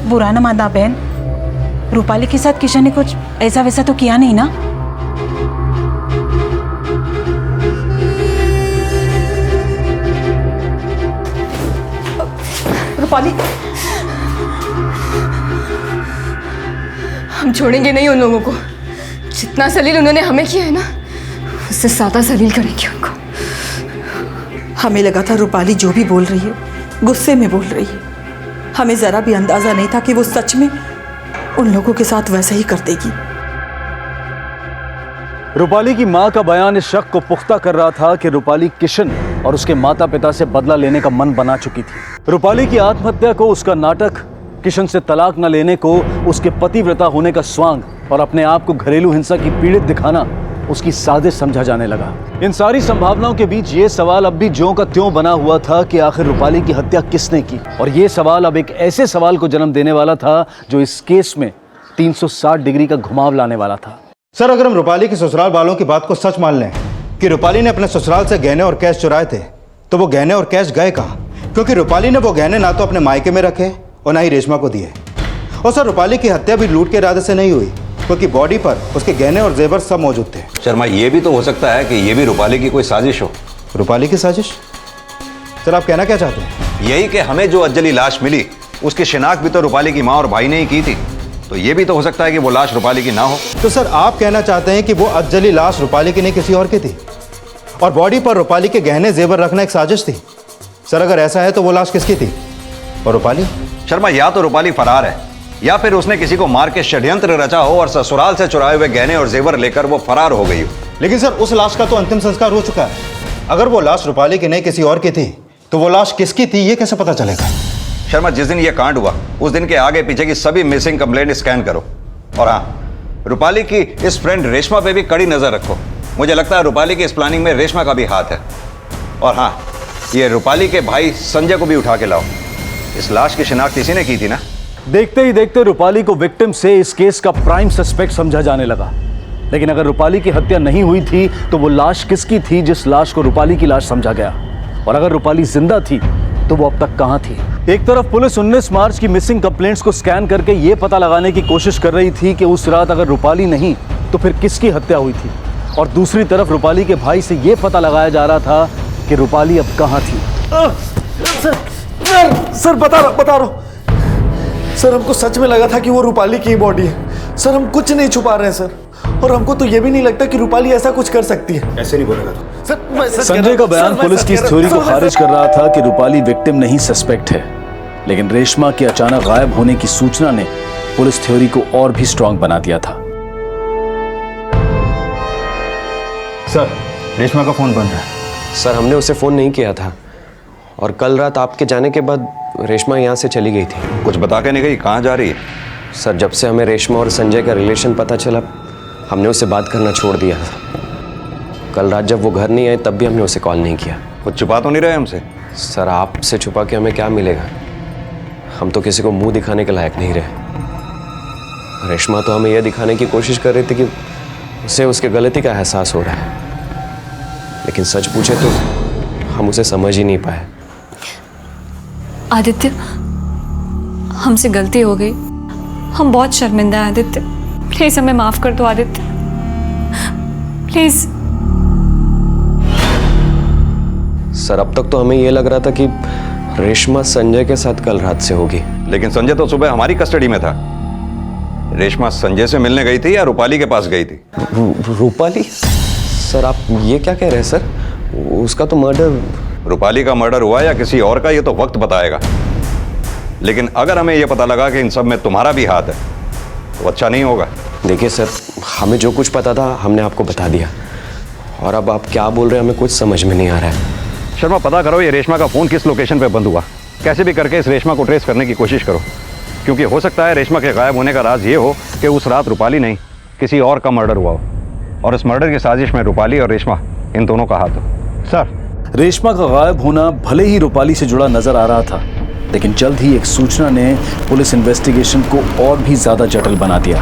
बुरा ना मानना बहन, रूपाली के साथ किशन ने कुछ ऐसा वैसा तो किया नहीं ना? रूपाली,
हम छोड़ेंगे नहीं उन लोगों को। जितना जलील उन्होंने हमें किया है ना, उससे ज्यादा जलील करेंगे उनको।
हमें लगा था रूपाली जो भी बोल रही है गुस्से में बोल रही है। हमें जरा भी अंदाजा नहीं था कि वो सच में उन लोगों के साथ वैसे ही कर देगी।
रूपाली की मां का बयान इस शक को पुख्ता कर रहा था कि रूपाली किशन और उसके माता पिता से बदला लेने का मन बना चुकी थी। रूपाली की आत्महत्या को उसका नाटक, किशन से तलाक न लेने को उसके पतिव्रता होने का स्वांग और अपने आप को घरेलू हिंसा की पीड़ित दिखाना उसकी साजिश समझा जाने लगा। इन सारी संभावनाओं के बीच ये सवाल अब भी ज्यों का त्यों बना हुआ था कि आखिर रूपाली की हत्या किसने की। और ये सवाल अब एक ऐसे सवाल को जन्म देने वाला था जो इस केस में 360 डिग्री का घुमाव लाने वाला था।
सर, अगर हम रूपाली के ससुराल वालों की बात को सच मान लें कि रूपाली ने अपने ससुराल से गहने और कैश चुराए थे, तो वो गहने और कैश गए कहाँ? क्योंकि रूपाली ने वो गहने ना तो अपने मायके में रखे और ना ही रेशमा को दिए। और सर, रूपाली की हत्या भी लूट के इरादे से नहीं हुई, क्योंकि बॉडी पर उसके गहने और जेवर सब मौजूद थे।
शर्मा, ये भी तो हो सकता है कि ये भी रूपाली की कोई साजिश हो।
रूपाली की साजिश? सर, आप कहना क्या चाहते हैं?
यही कि हमें जो अज्जली लाश मिली उसकी शिनाख्त भी तो रूपाली की माँ और भाई ने ही की थी, तो ये भी तो हो सकता है कि वो लाश रूपाली की ना हो।
तो सर, आप कहना चाहते हैं कि वो अज्जली लाश रूपाली की नहीं किसी और की थी और बॉडी पर रूपाली के गहने जेवर रखना एक साजिश थी? सर, अगर ऐसा है तो वो लाश किसकी थी और रूपाली?
शर्मा, या तो रूपाली फरार है या फिर उसने किसी को मार के षड्यंत्र रचा हो और ससुराल से चुराए हुए गहने और जेवर लेकर वो फरार हो गई हो।
लेकिन सर, उस लाश का तो अंतिम संस्कार हो चुका है। अगर वो लाश रूपाली की नहीं किसी और की थी तो वो लाश किसकी थी ये कैसे पता चलेगा?
शर्मा, जिस दिन ये कांड हुआ उस दिन के आगे पीछे की सभी मिसिंग कंप्लेंट स्कैन करो। और हाँ, रूपाली की इस फ्रेंड रेशमा पे भी कड़ी नजर रखो। मुझे लगता है रूपाली की इस प्लानिंग में रेशमा का भी हाथ है। और हाँ, ये रूपाली के भाई संजय को भी उठा के लाओ। इस लाश की शिनाख्त इसी ने की थी ना?
देखते ही देखते रूपाली को विक्टिम से इस केस का प्राइम सस्पेक्ट समझा जाने लगा। लेकिन अगर रूपाली की हत्या नहीं हुई थी तो वो लाश किसकी थी जिस लाश को रूपाली की लाश समझा गया? और अगर रूपाली जिंदा थी तो वो अब तक कहां थी? एक तरफ पुलिस 19 मार्च की मिसिंग कंप्लेंट्स को स्कैन करके ये पता लगाने की कोशिश कर रही थी कि उस रात अगर रूपाली नहीं तो फिर किसकी हत्या हुई थी, और दूसरी तरफ रूपाली के भाई से ये पता लगाया जा रहा था कि रूपाली अब कहां थी।
सर बता रहा हूँ सर, हमको सच में लगा था कि वो रूपाली की बॉडी है। सर, हम कुछ नहीं छुपा रहे हैं सर, और हमको तो ये भी नहीं लगता कि रूपाली ऐसा कुछ कर सकती है।
ऐसे नहीं बोलेगा
सर, मैं सच
संजय का बयान पुलिस की इस थ्योरी को खारिज कर रहा था कि रूपाली विक्टिम नहीं सस्पेक्ट है। लेकिन रेशमा के अचानक गायब होने की सूचना ने पुलिस थ्योरी को और भी स्ट्रांग बना दिया था।
सर, रेशमा का फोन बंद है।
सर, हमने उसे फ़ोन नहीं किया था और कल रात आपके जाने के बाद रेशमा यहाँ से चली गई थी।
कुछ बता के नहीं गई? कहाँ जा रही है?
सर, जब से हमें रेशमा और संजय का रिलेशन पता चला हमने उससे बात करना छोड़ दिया था। कल रात जब वो घर नहीं आए तब भी हमने उसे कॉल नहीं किया।
वो छुपा तो नहीं रहे हमसे?
सर आपसे छुपा के हमें क्या मिलेगा? हम तो किसी को मुंह दिखाने के लायक नहीं रहे। रेशमा तो हमें यह दिखाने की कोशिश कर रही थी कि उसे उसके गलती का एहसास हो रहा है, लेकिन सच पूछे तो हम उसे समझ ही नहीं पाए।
आदित्य, हमसे गलती हो गई, हम बहुत शर्मिंदा हैं आदित्य। प्लीज हमें माफ कर दो आदित्य, प्लीज।
सर अब तक तो हमें यह लग रहा था कि रेशमा संजय के साथ कल रात से होगी,
लेकिन संजय तो सुबह हमारी कस्टडी में था। रेशमा संजय से मिलने गई थी या रूपाली के पास गई थी?
रूपाली? सर आप ये क्या कह रहे हैं सर? उसका तो मर्डर।
रूपाली का मर्डर हुआ या किसी और का, ये तो वक्त बताएगा। लेकिन अगर हमें यह पता लगा कि इन सब में तुम्हारा भी हाथ है तो अच्छा नहीं होगा।
देखिए सर, हमें जो कुछ पता था हमने आपको बता दिया, और अब आप क्या बोल रहे हैं हमें कुछ समझ में नहीं आ रहा है।
शर्मा, पता करो ये रेशमा का फ़ोन किस लोकेशन पे बंद हुआ। कैसे भी करके इस रेशमा को ट्रेस करने की कोशिश करो, क्योंकि हो सकता है रेशमा के गायब होने का राज ये हो कि उस रात रूपाली नहीं किसी और का मर्डर हुआ हो, और इस मर्डर की साजिश में रूपाली और रेशमा इन दोनों का हाथ हो।
सर, रेशमा का गायब होना भले ही रूपाली से जुड़ा नजर आ रहा था, लेकिन जल्द ही एक सूचना ने पुलिस इन्वेस्टिगेशन को और भी ज्यादा जटिल बना दिया।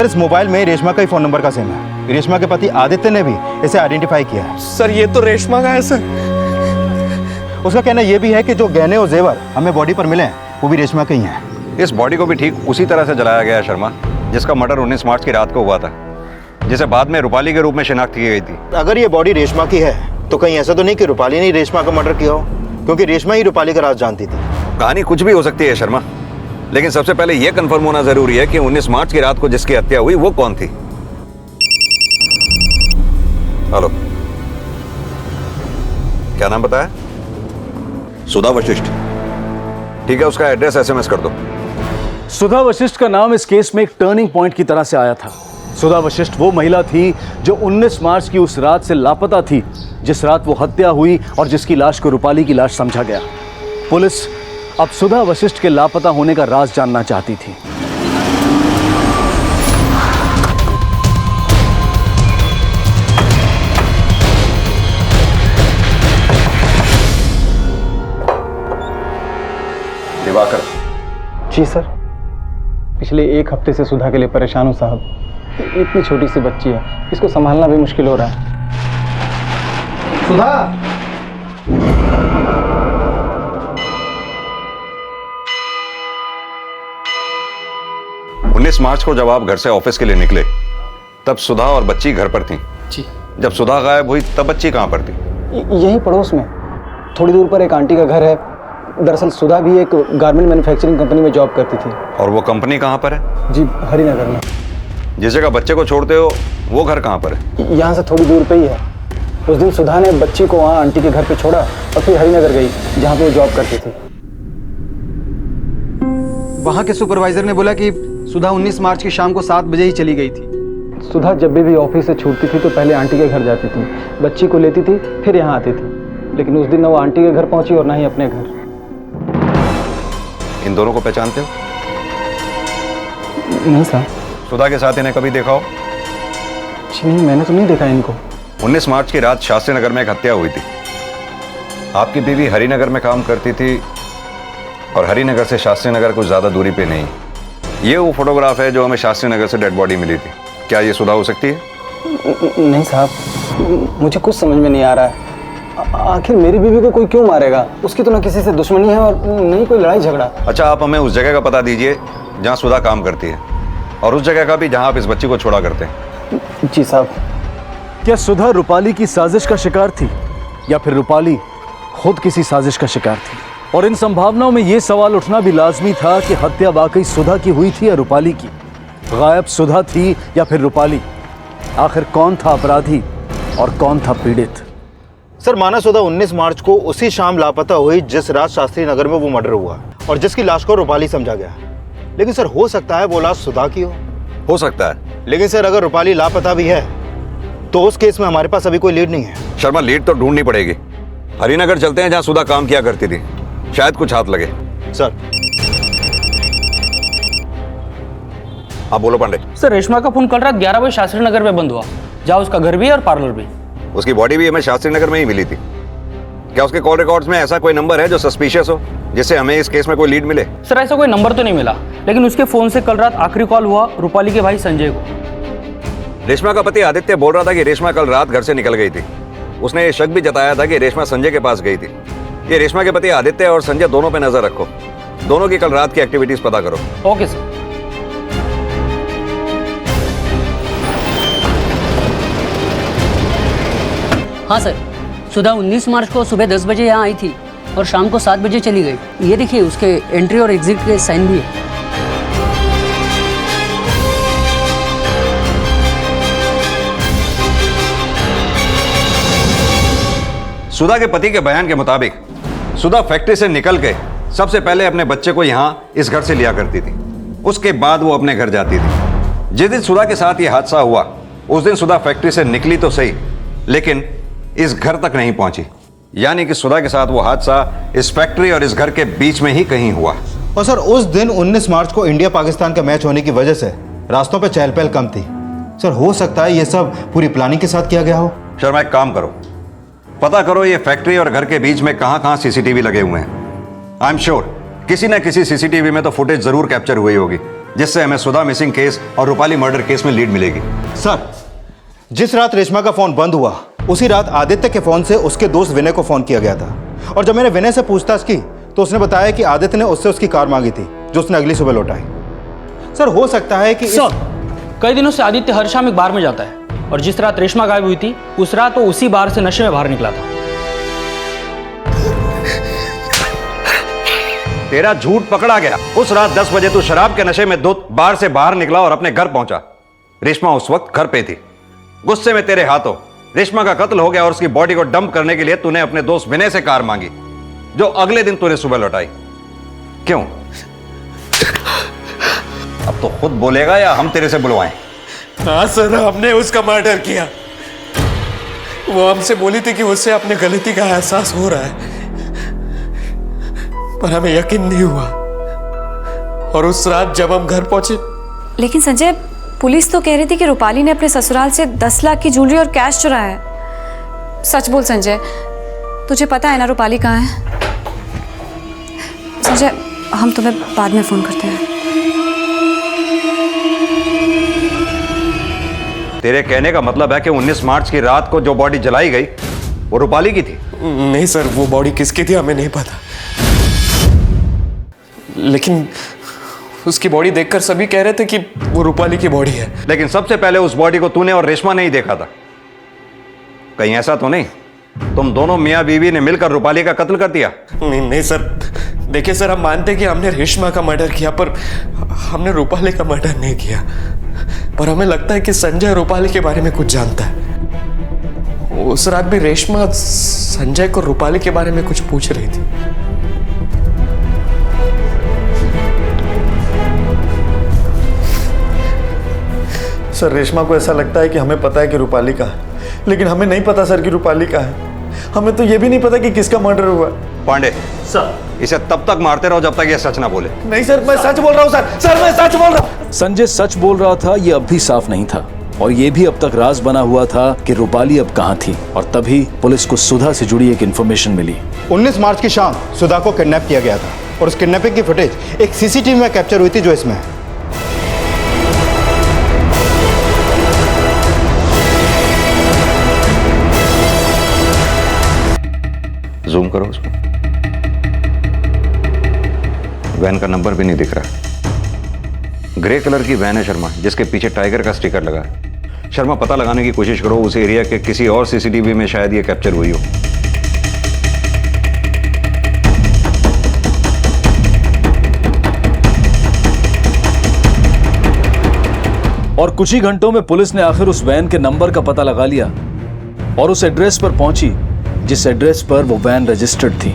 इस मोबाइल में रेशमा का ही फोन नंबर का सिम है। रेशमा के पति आदित्य ने भी इसे आइडेंटिफाई किया है।
सर ये तो रेशमा का है सर।
उसका कहना यह भी है कि जो गहने और जेवर हमें बॉडी पर मिले हैं वो भी रेशमा के ही हैं।
इस बॉडी को भी ठीक उसी तरह से जलाया गया है शर्मा, जिसका मर्डर 19 मार्च की रात को हुआ था, जिसे बाद में रूपाली के रूप में शिनाख्त की गई थी।
अगर ये बॉडी रेशमा की है तो कहीं ऐसा तो नहीं कि रूपाली ने रेशमा का मर्डर किया हो, क्योंकि रेशमा ही रूपाली का राज जानती थी।
कहानी कुछ भी हो सकती है शर्मा, लेकिन सबसे पहले यह कंफर्म होना जरूरी है कि 19 मार्च की रात को जिसकी हत्या हुई वो कौन थी। हेलो, क्या नाम बताया? सुधा वशिष्ठ। ठीक है, उसका एड्रेस एसएमएस कर दो।
सुधा वशिष्ठ का नाम इस केस में एक टर्निंग पॉइंट की तरह से आया था। सुधा वशिष्ठ वो महिला थी जो 19 मार्च की उस रात से लापता थी, जिस रात वो हत्या हुई और जिसकी लाश को रूपाली की लाश समझा गया। पुलिस अब सुधा वशिष्ठ के लापता होने का राज जानना चाहती थी।
दिवाकर।
जी सर, पिछले एक हफ्ते से सुधा के लिए परेशान हूँ साहब। इतनी छोटी सी बच्ची है, इसको संभालना भी मुश्किल हो रहा है।
सुधा!
19 मार्च को जब आप घर से ऑफिस के लिए निकले तब सुधा और बच्ची घर पर थी।
जी।
जब सुधा गायब हुई तब बच्ची कहाँ पर थी?
यही पड़ोस में, थोड़ी दूर पर एक आंटी का घर है। दरअसल सुधा भी एक गारमेंट मैन्युफैक्चरिंग कंपनी में जॉब करती थी।
और वो कंपनी कहाँ पर है?
जी, हरिनगर में।
जिस जगह बच्चे को छोड़ते हो वो घर कहाँ पर है?
यहाँ से थोड़ी दूर पे ही है। उस दिन सुधा ने बच्ची को वहाँ आंटी के घर पे छोड़ा और फिर हरिनगर गई जहाँ पे वो जॉब करती थी।
वहाँ के सुपरवाइजर ने बोला कि सुधा 19 मार्च की शाम को 7 बजे ही चली गई थी।
सुधा जब भी ऑफिस से छूटती थी तो पहले आंटी के घर जाती थी, बच्ची को लेती थी, फिर यहाँ आती थी। लेकिन उस दिन न वो आंटी के घर पहुंची और ना ही अपने घर।
इन दोनों को पहचानते हो?
नहीं साहब।
सुधा के साथ इन्हें कभी देखा हो?
नहीं, मैंने तो नहीं देखा इनको।
19 मार्च की रात शास्त्री नगर में एक हत्या हुई थी। आपकी बीवी हरिनगर में काम करती थी और हरिनगर से शास्त्री नगर कुछ ज्यादा दूरी पे नहीं। ये वो फोटोग्राफ है जो हमें शास्त्री नगर से डेड बॉडी मिली थी। क्या ये सुधा हो सकती है?
नहीं साहब, मुझे कुछ समझ में नहीं आ रहा है। आखिर मेरी बीवी को कोई क्यों मारेगा? उसकी तो ना किसी से दुश्मनी है और नहीं कोई लड़ाई झगड़ा।
अच्छा, आप हमें उस जगह का पता दीजिए जहाँ सुधा काम करती है, और उस जगह का भी जहाँ आप इस बच्ची को छोड़ा करते हैं।
जी साहब।
क्या सुधा रूपाली की साजिश का शिकार थी या फिर रूपाली खुद किसी साजिश का शिकार थी? और इन संभावनाओं में यह सवाल उठना भी लाजमी था कि हत्या वाकई सुधा की हुई थी या रूपाली की? गायब सुधा थी या फिर रूपाली? आखिर कौन था अपराधी और कौन था पीड़ित?
सर, माना सुधा 19 मार्च को उसी शाम लापता हुई जिस रात शास्त्री नगर में वो मर्डर हुआ और जिसकी लाश को रूपाली समझा गया। लेकिन सर, हो सकता है वो लाश सुधा की हो
सकता है।
लेकिन सर, अगर रूपाली लापता भी है तो उस केस में हमारे पास अभी कोई लीड नहीं है।
शर्मा, लीड तो ढूंढनी पड़ेगी। हरिनगर चलते हैं जहाँ सुधा काम किया करती थी, शायद कुछ हाथ लगे।
सर।
हाँ बोलो पांडे।
सर रेशमा का फोन कल रात 11 बजे शास्त्री नगर में बंद हुआ, जहाँ उसका घर भी है और पार्लर भी।
उसकी बॉडी भी हमें शास्त्री नगर में ही मिली थी। क्या उसके कॉल रिकॉर्ड्स में ऐसा कोई नंबर है जो सस्पिशियस हो, जिससे हमें इस केस में कोई लीड मिले?
सर ऐसा कोई नंबर तो नहीं मिला, लेकिन उसके फोन से कल रात आखिरी कॉल हुआ रूपाली के भाई संजय को।
रेशमा का पति आदित्य बोल रहा था कि रेशमा कल रात घर से निकल गई थी। उसने ये शक भी जताया था कि रेशमा संजय के पास गई थी। ये रेशमा के पति आदित्य और संजय दोनों पे नजर रखो, दोनों की कल रात की एक्टिविटीज पता करो।
Okay sir.
हाँ सर, सुधा 19 मार्च को सुबह 10 बजे यहाँ आई थी और शाम को 7 बजे चली गई। ये देखिए उसके एंट्री और एग्जिट के साइन भी है।
सुधा के पति के बयान के मुताबिक सुधा फैक्ट्री से निकल के सबसे पहले अपने बच्चे को यहाँ इस घर से लिया करती थी। उसके बाद वो अपने घर जाती थी। जिस दिन सुधा के साथ ये हादसा हुआ उस दिन सुधा फैक्ट्री से निकली तो सही, लेकिन इस घर तक नहीं पहुंची। यानी कि सुधा के साथ वो हादसा इस फैक्ट्री और इस घर के बीच में ही कहीं हुआ।
और सर उस दिन 19 मार्च को इंडिया पाकिस्तान का मैच होने की वजह से रास्तों पे चहल पहल कम थी। सर हो सकता है ये सब पूरी प्लानिंग के साथ किया गया हो।
शर्मा एक काम करो, पता करो ये फैक्ट्री और घर के बीच में कहां-कहां सीसीटीवी लगे हुए हैं। आई एम श्योर किसी ना किसी सीसीटीवी में तो फुटेज जरूर कैप्चर हुई होगी, जिससे हमें सुधा मिसिंग केस और रूपाली मर्डर केस में लीड मिलेगी।
सर जिस रात रेशमा का फोन बंद हुआ उसी रात आदित्य के फोन से उसके दोस्त विनय को फोन किया गया था। और जब मैंने विनय से पूछताछ की तो उसने बताया कि आदित्य ने उससे उसकी कार मांगी थी, जो उसने अगली सुबह लौटाई। सर हो सकता है कि
सर कई दिनों से आदित्य हर शाम एक बार में जाता है, और जिस रात रेशमा गायब हुई थी उस रात वो उसी बार से नशे में बाहर निकला था।
तेरा झूठ पकड़ा गया। उस रात 10 बजे तू शराब के नशे में बार से बाहर निकला और अपने घर पहुंचा। रेशमा उस वक्त घर पे थी। गुस्से में तेरे हाथों रेशमा का कत्ल हो गया और उसकी बॉडी को डंप करने के लिए तूने अपने दोस्त विनय से कार मांगी, जो अगले दिन तूने सुबह लौटाई। क्यों? अब तो खुद बोलेगा या हम तेरे से बुलवाएं?
हाँ सर, हमने उसका मर्डर किया। वो हमसे बोली थी कि उससे अपने गलती का एहसास हो रहा है, पर हमें यकीन नहीं हुआ। और उस रात जब हम घर पहुंचे।
लेकिन संजय, पुलिस तो कह रही थी कि रूपाली ने अपने ससुराल से 10 लाख की ज्वेलरी और कैश चुराया है। सच बोल संजय, तुझे पता है ना रूपाली कहाँ है? संजय, हम तुम्हें बाद में फोन करते हैं।
तेरे कहने का मतलब है कि 19 मार्च की रात को जो बॉडी जलाई गई वो रूपाली की थी?
नहीं सर, वो बॉडी किसकी थी हमें नहीं पता, लेकिन उसकी बॉडी देखकर सभी कह रहे थे कि वो रूपाली की बॉडी है।
लेकिन सबसे पहले उस बॉडी को तूने और रेशमा ने ही देखा था। कहीं ऐसा तो नहीं तुम दोनों मियां बीवी ने मिलकर रूपाली का कत्ल कर दिया?
नहीं सर, देखिए सर, हम मानते हैं कि हमने रेशमा का मर्डर किया, पर हमने रूपाली का मर्डर नहीं किया। पर हमें लगता है कि संजय रूपाली के बारे में कुछ जानता है। उस रात भी रेशमा संजय को रूपाली के बारे में कुछ पूछ रही थी। सर, रेशमा को ऐसा लगता है कि हमें पता है कि रूपाली का है, लेकिन हमें नहीं पता सर कि रूपाली का है। हमें तो ये भी नहीं पता कि किसका मर्डर हुआ।
पांडे सर, इसे तब तक मारते रहो जब तक ये सच ना बोले।
नहीं सर, मैं सच बोल रहा हूँ सर। सर, मैं सच बोल रहा हूँ।
संजय सच बोल रहा था, ये अब भी साफ नहीं था, और ये भी अब तक राज बना हुआ था कि रूपाली अब कहाँ थी। और तभी पुलिस को सुधा से जुड़ी एक इन्फॉर्मेशन मिली।
19 मार्च की शाम सुधा को किडनैप किया गया था, और उस किडनैपिंग की फुटेज एक सीसीटीवी में कैप्चर हुई थी, जो इसमें है।
जूम करो उसको। वैन का नंबर भी नहीं दिख रहा। ग्रे कलर की वैन है शर्मा, जिसके पीछे टाइगर का स्टिकर लगा है। शर्मा, पता लगाने की कोशिश करो उस एरिया के किसी और सीसीटीवी में शायद ये कैप्चर हुई हो।
और कुछ ही घंटों में पुलिस ने आखिर उस वैन के नंबर का पता लगा लिया और उस एड्रेस पर पहुंची जिस एड्रेस पर वो वैन रजिस्टर्ड थी।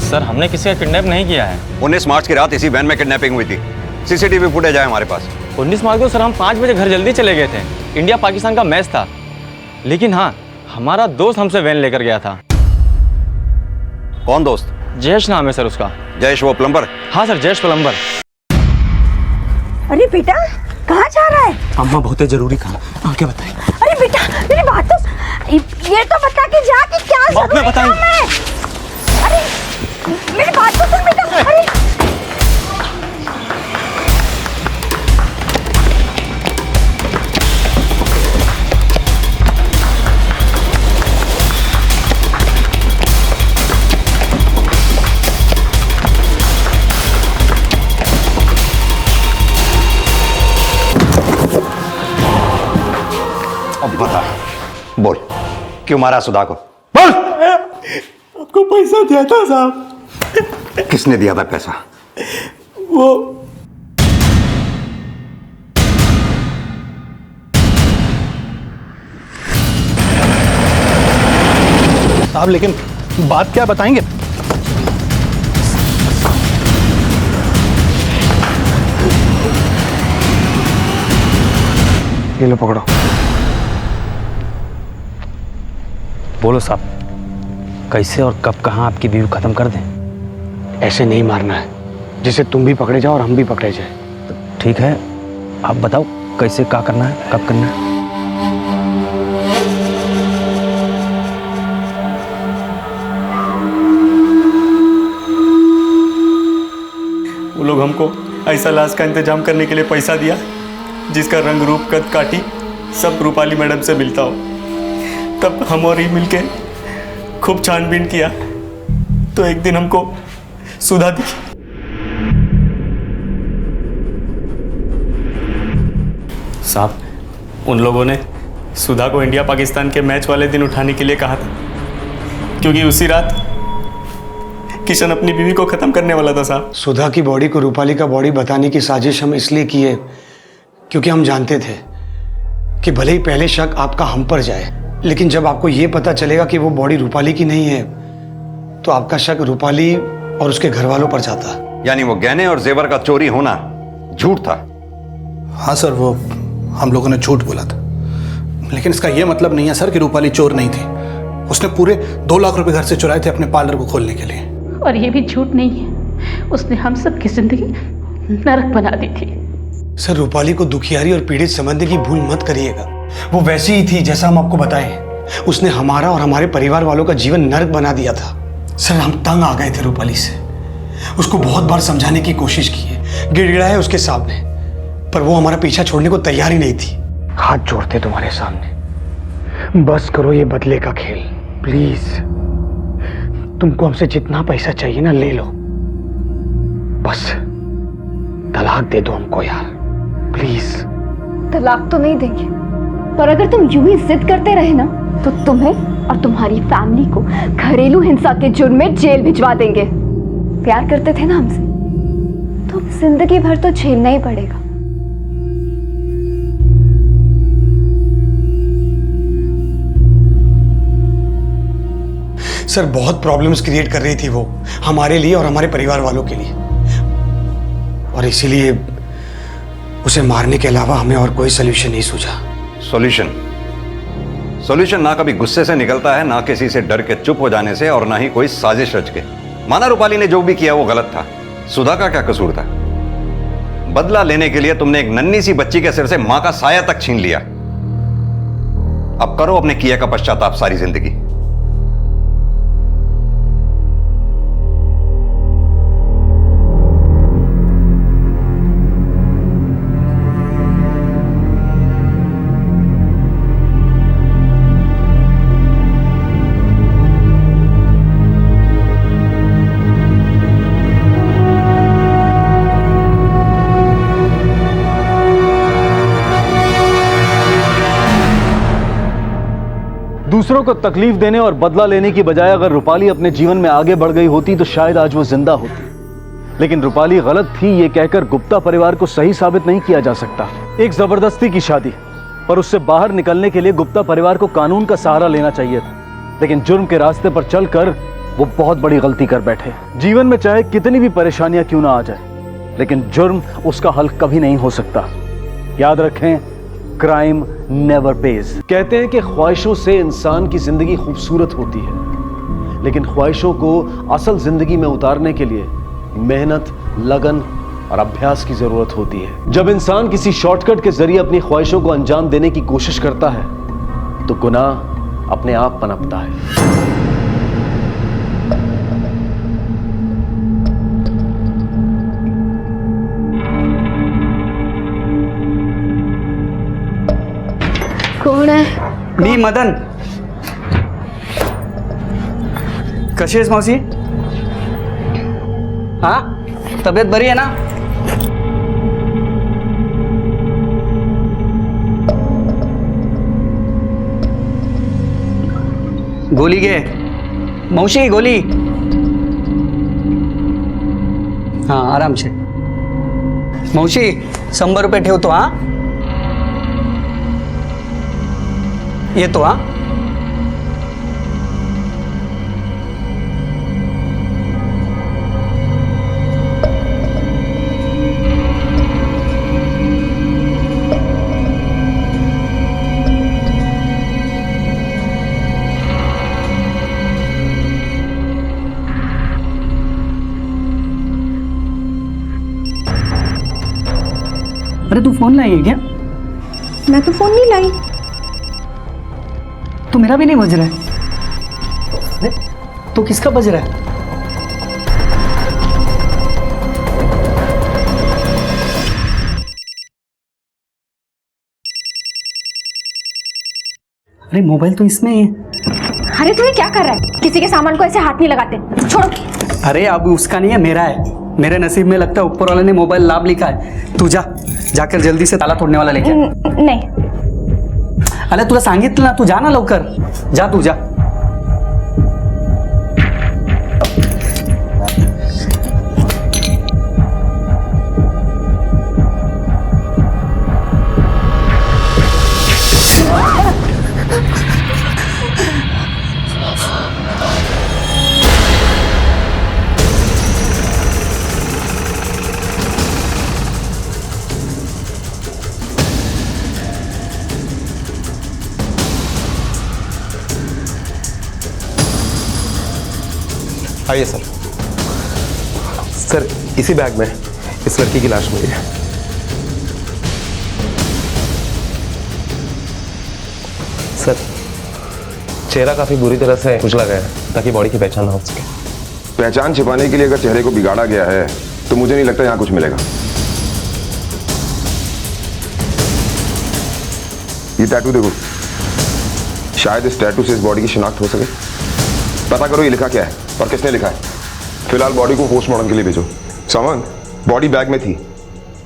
सर, हमने किसी का किडनैप नहीं किया है।
19 मार्च की रात इसी वैन में किडनैपिंग हुई थी। सीसीटीवी फुटेज है हमारे पास।
19 मार्च को सर हम 5 बजे घर जल्दी चले गए थे। इंडिया पाकिस्तान का मैच था, लेकिन हाँ हमारा दोस्त हमसे वैन लेकर गया था।
कौन दोस्त?
जयेश नाम है सर उसका।
जयेश वो प्लम्बर?
हाँ सर, जयेश प्लम्बर।
अरे बेटा कहाँ जा रहा है?
अम्मा बहुत जरूरी काम। आगे बताएं।
अरे बेटा मेरी बात तो ये तो बता के जा कि क्या जरूरी काम है। अरे मेरी बात तो सुन बेटा। अरे
अब बता, बोल क्यों मारा सुधा को?
बोल। आपको पैसा दिया था साहब।
किसने दिया था पैसा?
वो साहब, लेकिन बात क्या बताएंगे?
ये लो पकड़ो। बोलो साहब, कैसे और कब कहाँ आपकी बीवी खत्म कर दें?
ऐसे नहीं मारना है, जिससे तुम भी पकड़े जाओ और हम भी पकड़े जाए।
ठीक है, आप बताओ कैसे क्या करना है, कब करना है?
वो लोग हमको ऐसा लाश का इंतजाम करने के लिए पैसा दिया जिसका रंग रूप कद काटी सब रूपाली मैडम से मिलता हो। तब हम और ही मिलके खूब छानबीन किया तो एक दिन हमको सुधा दिखी। साहब, उन लोगों ने सुधा को इंडिया पाकिस्तान के मैच वाले दिन उठाने के लिए कहा था, क्योंकि उसी रात किशन अपनी बीवी को खत्म करने वाला था। साहब,
सुधा की बॉडी को रूपाली का बॉडी बताने की साजिश हम इसलिए किए क्योंकि हम जानते थे कि भले ही पहले शक आपका हम पर जाए, लेकिन जब आपको यह पता चलेगा कि वो बॉडी रूपाली की नहीं है तो आपका शक रूपाली और उसके घर वालों पर जाता।
यानी वो गहने और जेवर का चोरी होना झूठ था?
हाँ सर, वो हम लोगों ने झूठ बोला था, लेकिन इसका यह मतलब नहीं है सर कि रूपाली चोर नहीं थी। उसने पूरे 2 लाख रुपए घर से चुराए थे अपने पार्लर को खोलने के लिए।
और ये भी झूठ नहीं है, उसने हम सब की जिंदगी नरक बना दी थी।
सर, रूपाली को दुखियारी और पीड़ित समझने की भूल मत करिएगा। वो वैसी ही थी जैसा हम आपको बताएं। उसने हमारा और हमारे परिवार वालों का जीवन नरक बना दिया था। सर, हम तंग आ गए थे रूपाली से। उसको बहुत बार समझाने की कोशिश की है, गिड़गिड़ाया उसके सामने, पर वो हमारा पीछा छोड़ने को तैयार ही नहीं थी। हाथ जोड़ते तुम्हारे सामने, बस करो ये बदले का खेल प्लीज। तुमको हमसे जितना पैसा चाहिए ना ले लो, बस तलाक दे दो हमको यार, प्लीज।
तलाक तो नहीं देंगे, पर अगर तुम यूं ही जिद करते रहे ना तो तुम्हें और तुम्हारी फैमिली को घरेलू हिंसा के जुर्म में जेल भिजवा देंगे। प्यार करते थे ना हमसे तो जिंदगी भर तो झेलना ही पड़ेगा।
सर, बहुत प्रॉब्लम्स क्रिएट कर रही थी वो हमारे लिए और हमारे परिवार वालों के लिए, और इसीलिए उसे मारने के अलावा हमें और कोई सोल्यूशन नहीं सूझा।
सॉल्यूशन ना कभी गुस्से से निकलता है, ना किसी से डर के चुप हो जाने से, और ना ही कोई साजिश रच के। माना रूपाली ने जो भी किया वो गलत था, सुधा का क्या कसूर था? बदला लेने के लिए तुमने एक नन्ही सी बच्ची के सिर से मां का साया तक छीन लिया। अब करो अपने किए का पश्चाताप सारी जिंदगी।
दूसरों को तकलीफ देने और बदला लेने की बजाय अगर रूपाली अपने जीवन में आगे बढ़ गई होती तो शायद आज वो जिंदा होती। लेकिन रूपाली गलत थी ये कहकर गुप्ता परिवार को सही साबित नहीं किया जा सकता। एक जबरदस्ती की शादी, पर उससे बाहर निकलने के लिए गुप्ता परिवार को कानून का सहारा लेना चाहिए था, लेकिन जुर्म के रास्ते पर चलकर वो बहुत बड़ी गलती कर बैठे। जीवन में चाहे कितनी भी परेशानियां क्यों ना आ जाए, लेकिन जुर्म उसका हल कभी नहीं हो सकता। याद रखें, क्राइम नेवर पेज। कहते हैं कि ख्वाहिशों से इंसान की जिंदगी खूबसूरत होती है, लेकिन ख्वाहिशों को असल जिंदगी में उतारने के लिए मेहनत, लगन और अभ्यास की जरूरत होती है। जब इंसान किसी शॉर्टकट के जरिए अपनी ख्वाहिशों को अंजाम देने की कोशिश करता है तो गुनाह अपने आप पनपता है।
कौन है?
मी मदन. कशी आहेस मावशी? हा, तब्येत बरी आहे ना? गोली घे मावशी, गोली. हा, आराम से. मावशी 100 रुपये ठेवतो. हा, येतो. हा, अरे तू फोन लाई है क्या?
मैं तो फोन नहीं लाई।
तो मेरा भी नहीं बज रहा है. तो किसका बज रहा है? अरे मोबाइल तो इसमें ही है.
अरे तू ये क्या कर रहा है? किसी के सामान को ऐसे हाथ नहीं लगाते, छोड़ो.
अरे अब उसका नहीं है, मेरा है. मेरे नसीब में लगता है ऊपर वाले ने मोबाइल लाभ लिखा है. तू जाकर जल्दी से ताला तोड़ने वाला लेके आ.
नहीं.
अरे तुला सांगितलं ना, तू जा ना लवकर. जा तू जा.
आइए सर. सर इसी बैग में इस लड़की की लाश मिली है. सर चेहरा काफी बुरी तरह से कुचला गया है ताकि बॉडी की पहचान ना हो सके.
पहचान छिपाने के लिए अगर चेहरे को बिगाड़ा गया है तो मुझे नहीं लगता यहां कुछ मिलेगा. ये टैटू देखो, शायद इस टैटू से इस बॉडी की शिनाख्त हो सके. पता करो ये लिखा क्या है और किसने लिखा है. फिलहाल बॉडी को पोस्टमार्टम के लिए भेजो. सामान बॉडी बैग में थी.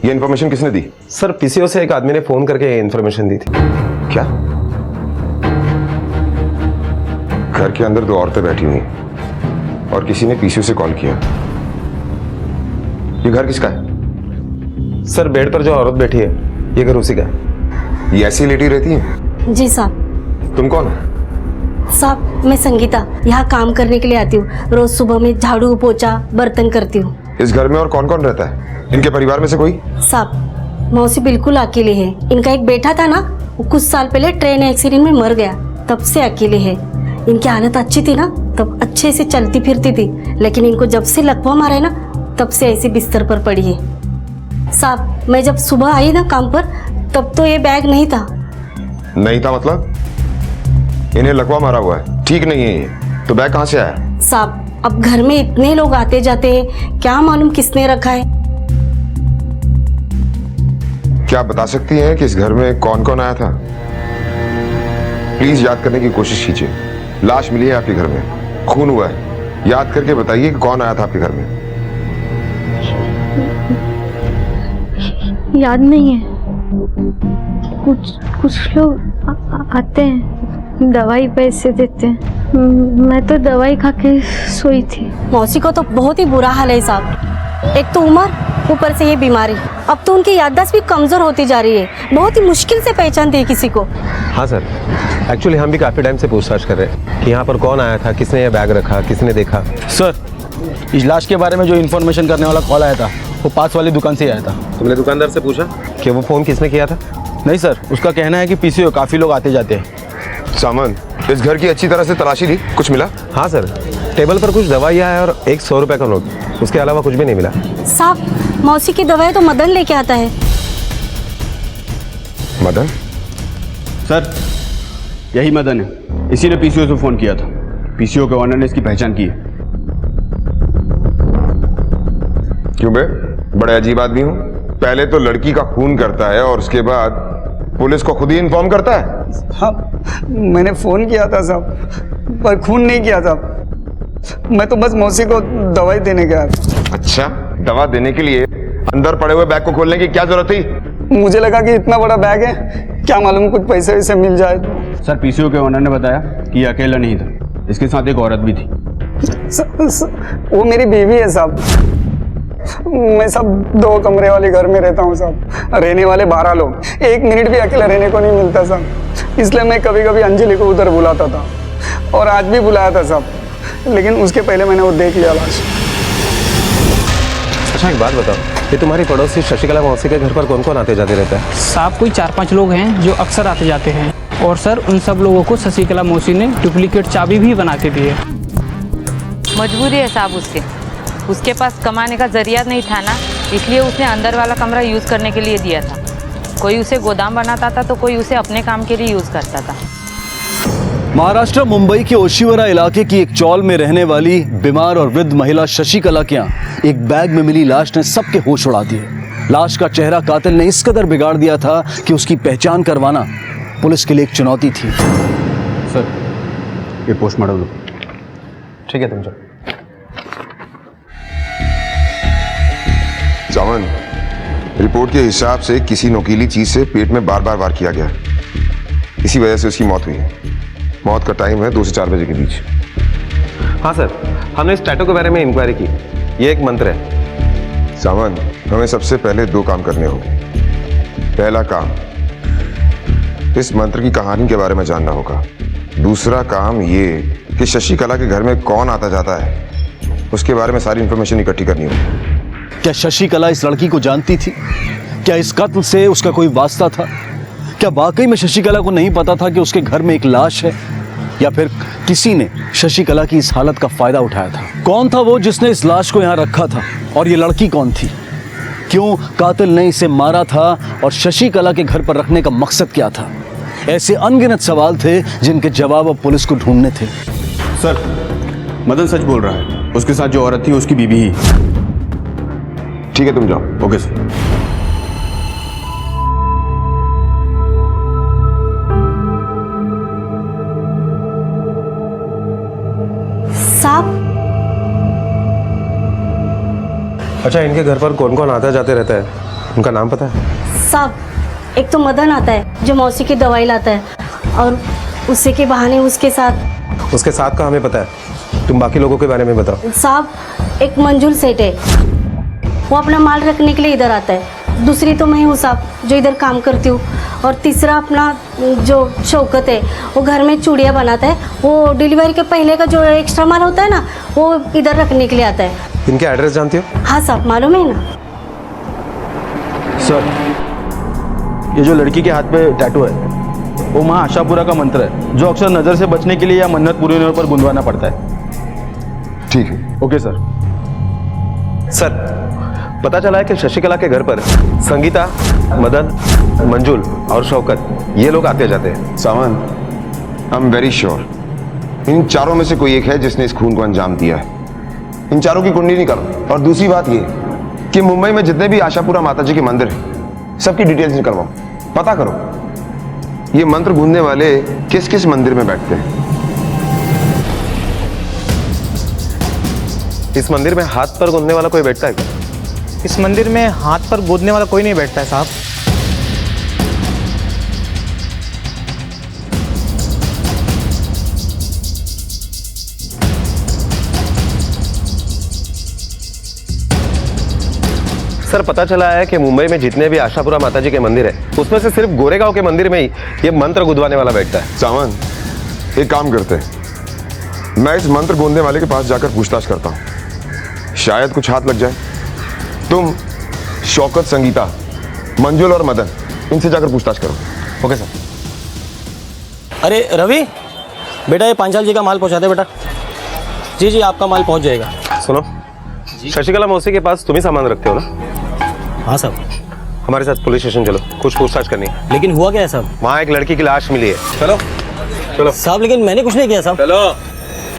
ये इन्फॉर्मेशन किसने दी?
सर पीसीओ से एक आदमी ने फोन करके इन्फॉर्मेशन दी थी.
क्या? घर के अंदर 2 औरतें बैठी हुई और किसी ने पीसीओ से कॉल किया. ये घर किसका है?
सर बेड पर जो औरत बैठी है ये घर उसी का है.
ये ऐसी लेटी रहती है?
जी साहब.
तुम कौन हो?
साहब मैं संगीता, यहाँ काम करने के लिए आती हूँ. रोज सुबह में झाड़ू पोछा बर्तन करती हूँ.
इस घर में और कौन कौन रहता है? इनके परिवार में से कोई?
साहब मौसी बिल्कुल अकेले है. इनका एक बेटा था ना, वो कुछ साल पहले ट्रेन एक्सीडेंट में मर गया, तब से अकेले है. इनकी हालत अच्छी थी ना, तब अच्छे से चलती फिरती थी, लेकिन इनको जब से लकवा मारा है ना, तब से ऐसे बिस्तर पर पड़ी है. साहब मैं जब सुबह आई ना काम पर, तब तो ये बैग नहीं था.
नहीं था मतलब? इन्हें लकवा मारा हुआ है, ठीक नहीं है ये. तो बैग कहाँ से आया?
साहब अब घर में इतने लोग आते जाते हैं, क्या मालूम किसने रखा है.
क्या आप बता सकती हैं कि इस घर में कौन कौन आया था? प्लीज याद करने की कोशिश कीजिए. लाश मिली है आपके घर में, खून हुआ है. याद करके बताइए कि कौन आया था आपके घर में.
याद नहीं है. कुछ लोग आते हैं, दवाई पैसे देते हैं. मैं तो दवाई खा के सोई थी. मौसी को तो बहुत ही बुरा हाल है साहब. एक तो उम्र, ऊपर से ये बीमारी. अब तो उनकी याददाश्त भी कमजोर होती जा रही है. बहुत ही मुश्किल से पहचानते हैं किसी को.
हाँ सर, एक्चुअली हम भी काफी टाइम से पूछताछ कर रहे हैं कि यहाँ पर कौन आया था, किसने ये बैग रखा, किसने देखा.
सर इस लाश के बारे में जो इन्फॉर्मेशन करने वाला कॉल आया था वो पास वाली दुकान से ही आया था।
तुमने दुकानदार से पूछा कि वो फ़ोन किसने किया था?
नहीं सर, उसका कहना है कि पीसीओ काफ़ी लोग आते जाते हैं।
सामान, इस घर की अच्छी तरह से तलाशी दी, कुछ मिला?
हाँ सर, टेबल पर कुछ दवाइयाँ है और एक 100 रुपये का नोट, उसके अलावा कुछ भी नहीं मिला।
साहब, मौसी की दवाई तो मदन लेके आता है।
मदन?
सर, यही मदन है। इसी ने पीसीओ से फ़ोन किया था। पीसीओ के ऑनर ने इसकी पहचान की है।
क्यों बे, बड़े अजीब आदमी हो। पहले तो लड़की का खून करता है और उसके बाद पुलिस को खुद ही इन्फॉर्म करता है।
हाँ, मैंने फ़ोन किया था साहब, पर खून नहीं किया था। मैं तो बस मौसी को दवाई देने गया था।
अच्छा, दवा देने के लिए अंदर पड़े हुए बैग को खोलने की क्या जरूरत थी?
मुझे लगा कि इतना बड़ा बैग है, क्या मालूम कुछ पैसे वैसे मिल जाए।
सर, पीसीओ के ऑनर ने बताया कि ये अकेला नहीं था, इसके साथ एक औरत भी थी।
वो मेरी बीवी है साहब। मैं सब 2 कमरे वाले घर में रहता हूँ साहब। रहने वाले 12 लोग, 1 मिनट भी अकेला रहने को नहीं मिलता साहब। इसलिए मैं कभी कभी अंजलि को उधर बुलाता था और आज भी बुलाया था साहब, लेकिन उसके पहले मैंने वो देख लिया लाश।
अच्छा, एक बात बताओ, ये तुम्हारी पड़ोसी शशिकला मौसी के घर पर कौन कौन आते जाते रहता है?
साहब, कोई 4-5 लोग हैं जो अक्सर आते जाते हैं, और सर उन सब लोगों को शशिकला मौसी ने डुप्लीकेट चाबी भी बना के दी है।
मजबूरी है साहब उसके पास कमाने का जरिया नहीं था ना, इसलिए उसने अंदर वाला कमरा यूज़ करने के लिए दिया था। कोई उसे गोदाम बनाता था तो कोई उसे अपने काम के लिए यूज़ करता था।
महाराष्ट्र मुंबई के ओशिवरा इलाके की एक चौल में रहने वाली बीमार और वृद्ध महिला शशिकला के यहाँ एक बैग में मिली लाश ने सबके होश उड़ा दिए। लाश का चेहरा कातिल ने इस कदर बिगाड़ दिया था कि उसकी पहचान करवाना पुलिस के लिए एक चुनौती थी।
सर, ये पोस्टमार्टम लो।
ठीक है, तुम जाओ।
सावन, रिपोर्ट के हिसाब से किसी नुकीली चीज से पेट में बार बार वार किया गया, इसी वजह से उसकी मौत हुई। मौत का टाइम है 2 से 4 बजे के बीच।
हाँ सर, हमने इस टैटू के बारे में इंक्वायरी की। ये एक मंत्र है।
सावन, हमें सबसे पहले 2 काम करने होंगे। पहला काम, इस मंत्र की कहानी के बारे में जानना होगा। दूसरा काम ये कि शशिकला के घर में कौन आता जाता है, उसके बारे में सारी इंफॉर्मेशन इकट्ठी करनी होगी।
क्या शशिकला इस लड़की को जानती थी? क्या इस कत्ल से उसका कोई वास्ता था? क्या वाकई में शशिकला को नहीं पता था कि उसके घर में एक लाश है, या फिर किसी ने शशिकला की इस हालत का फायदा उठाया था? कौन था वो जिसने इस लाश को यहाँ रखा था, और ये लड़की कौन थी? क्यों कातिल ने इसे मारा था, और शशिकला के घर पर रखने का मकसद क्या था? ऐसे अनगिनत सवाल थे जिनके जवाब अब पुलिस को ढूंढने थे।
सर, मदन सच बोल रहा है। उसके साथ जो औरत थी उसकी बीवी ही।
ठीक है, तुम जाओ।
Okay sir.
साहब,
अच्छा, इनके घर पर कौन कौन आता जाते रहता है, उनका नाम पता है?
साहब, एक तो मदन आता है जो मौसी की दवाई लाता है, और उसी के बहाने उसके साथ
का हमें पता है। तुम बाकी लोगों के बारे में बताओ।
साहब, एक मंजुल सेठ है, वो अपना माल रखने के लिए इधर आता है। दूसरी तो मैं हूँ साहब, जो इधर काम करती हूँ। और तीसरा अपना जो शौकत है, वो घर में चूड़ियाँ बनाता है। वो डिलीवरी के पहले का जो एक्स्ट्रा माल होता है ना, वो इधर रखने के लिए आता है।
इनके एड्रेस जानती हो?
हाँ साहब, मालूम है ना।
सर, ये जो लड़की के हाथ पे टैटू है, वो माँ आशापुरा का मंत्र है, जो अक्सर नज़र से बचने के लिए या मन्नत पूरी होने पर गुंदवाना पड़ता है।
ठीक है।
Okay sir.
सर, पता चला है कि शशिकला के घर पर संगीता, मदन, मंजुल और शौकत, ये लोग आते जाते हैं।
सावन, I am very sure in चारों में से कोई एक है जिसने इस खून को अंजाम दिया है। इन चारों की कुंडली निकालो। और दूसरी बात ये कि मुंबई में जितने भी आशापुरा माता जी के मंदिर हैं, सबकी डिटेल्स निकलवाओ, पता करो ये मंत्र गूंजने वाले किस किस मंदिर में बैठते हैं।
इस मंदिर में हाथ पर गूंजने वाला कोई बैठता है क्या?
इस मंदिर में हाथ पर गोदने वाला कोई नहीं बैठता है साहब।
सर, पता चला है कि मुंबई में जितने भी आशापुरा माता जी के मंदिर है, उसमें से सिर्फ गोरेगांव के मंदिर में ही ये मंत्र गुदवाने वाला बैठता है।
सावन, एक काम करते हैं, मैं इस मंत्र गूंजने वाले के पास जाकर पूछताछ करता हूँ, शायद कुछ हाथ लग जाए। तुम शौकत, संगीता, मंजुल और मदन, इनसे जाकर पूछताछ करो।
Okay sir. अरे रवि बेटा, ये पांचाल जी का माल पहुंचा दे बेटा। जी जी, आपका माल पहुंच जाएगा।
सुनो, शशिकला मौसी के पास तुम ही सामान रखते हो ना?
हाँ साहब।
हमारे साथ पुलिस स्टेशन चलो, कुछ पूछताछ करनी है।
लेकिन हुआ क्या है साहब?
वहाँ एक लड़की की लाश मिली है। चलो चलो
साहब, लेकिन मैंने कुछ नहीं किया साहब। चलो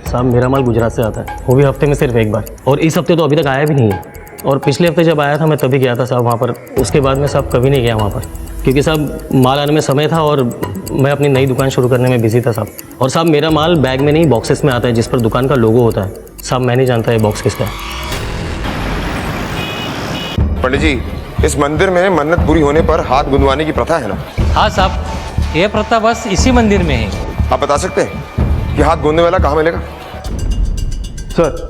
साहब, मेरा माल गुजरात से आता है, वो भी हफ्ते में सिर्फ एक बार, और इस हफ्ते तो अभी तक आया भी नहीं है। और पिछले हफ्ते जब आया था मैं तभी गया था साहब वहाँ पर, उसके बाद में साहब कभी नहीं गया वहाँ पर, क्योंकि साहब माल आने में समय था और मैं अपनी नई दुकान शुरू करने में बिजी था साहब। और साहब मेरा माल बैग में नहीं बॉक्सेस में आता है, जिस पर दुकान का लोगो होता है। साहब मैं नहीं जानता ये बॉक्स किसका है।
पंडित जी, इस मंदिर में मन्नत पूरी होने पर हाथ गुंदवाने की प्रथा है ना?
हाँ साहब, ये प्रथा बस इसी मंदिर में है।
आप बता सकते हैं कि हाथ गूंदने वाला कहाँ मिलेगा?
सर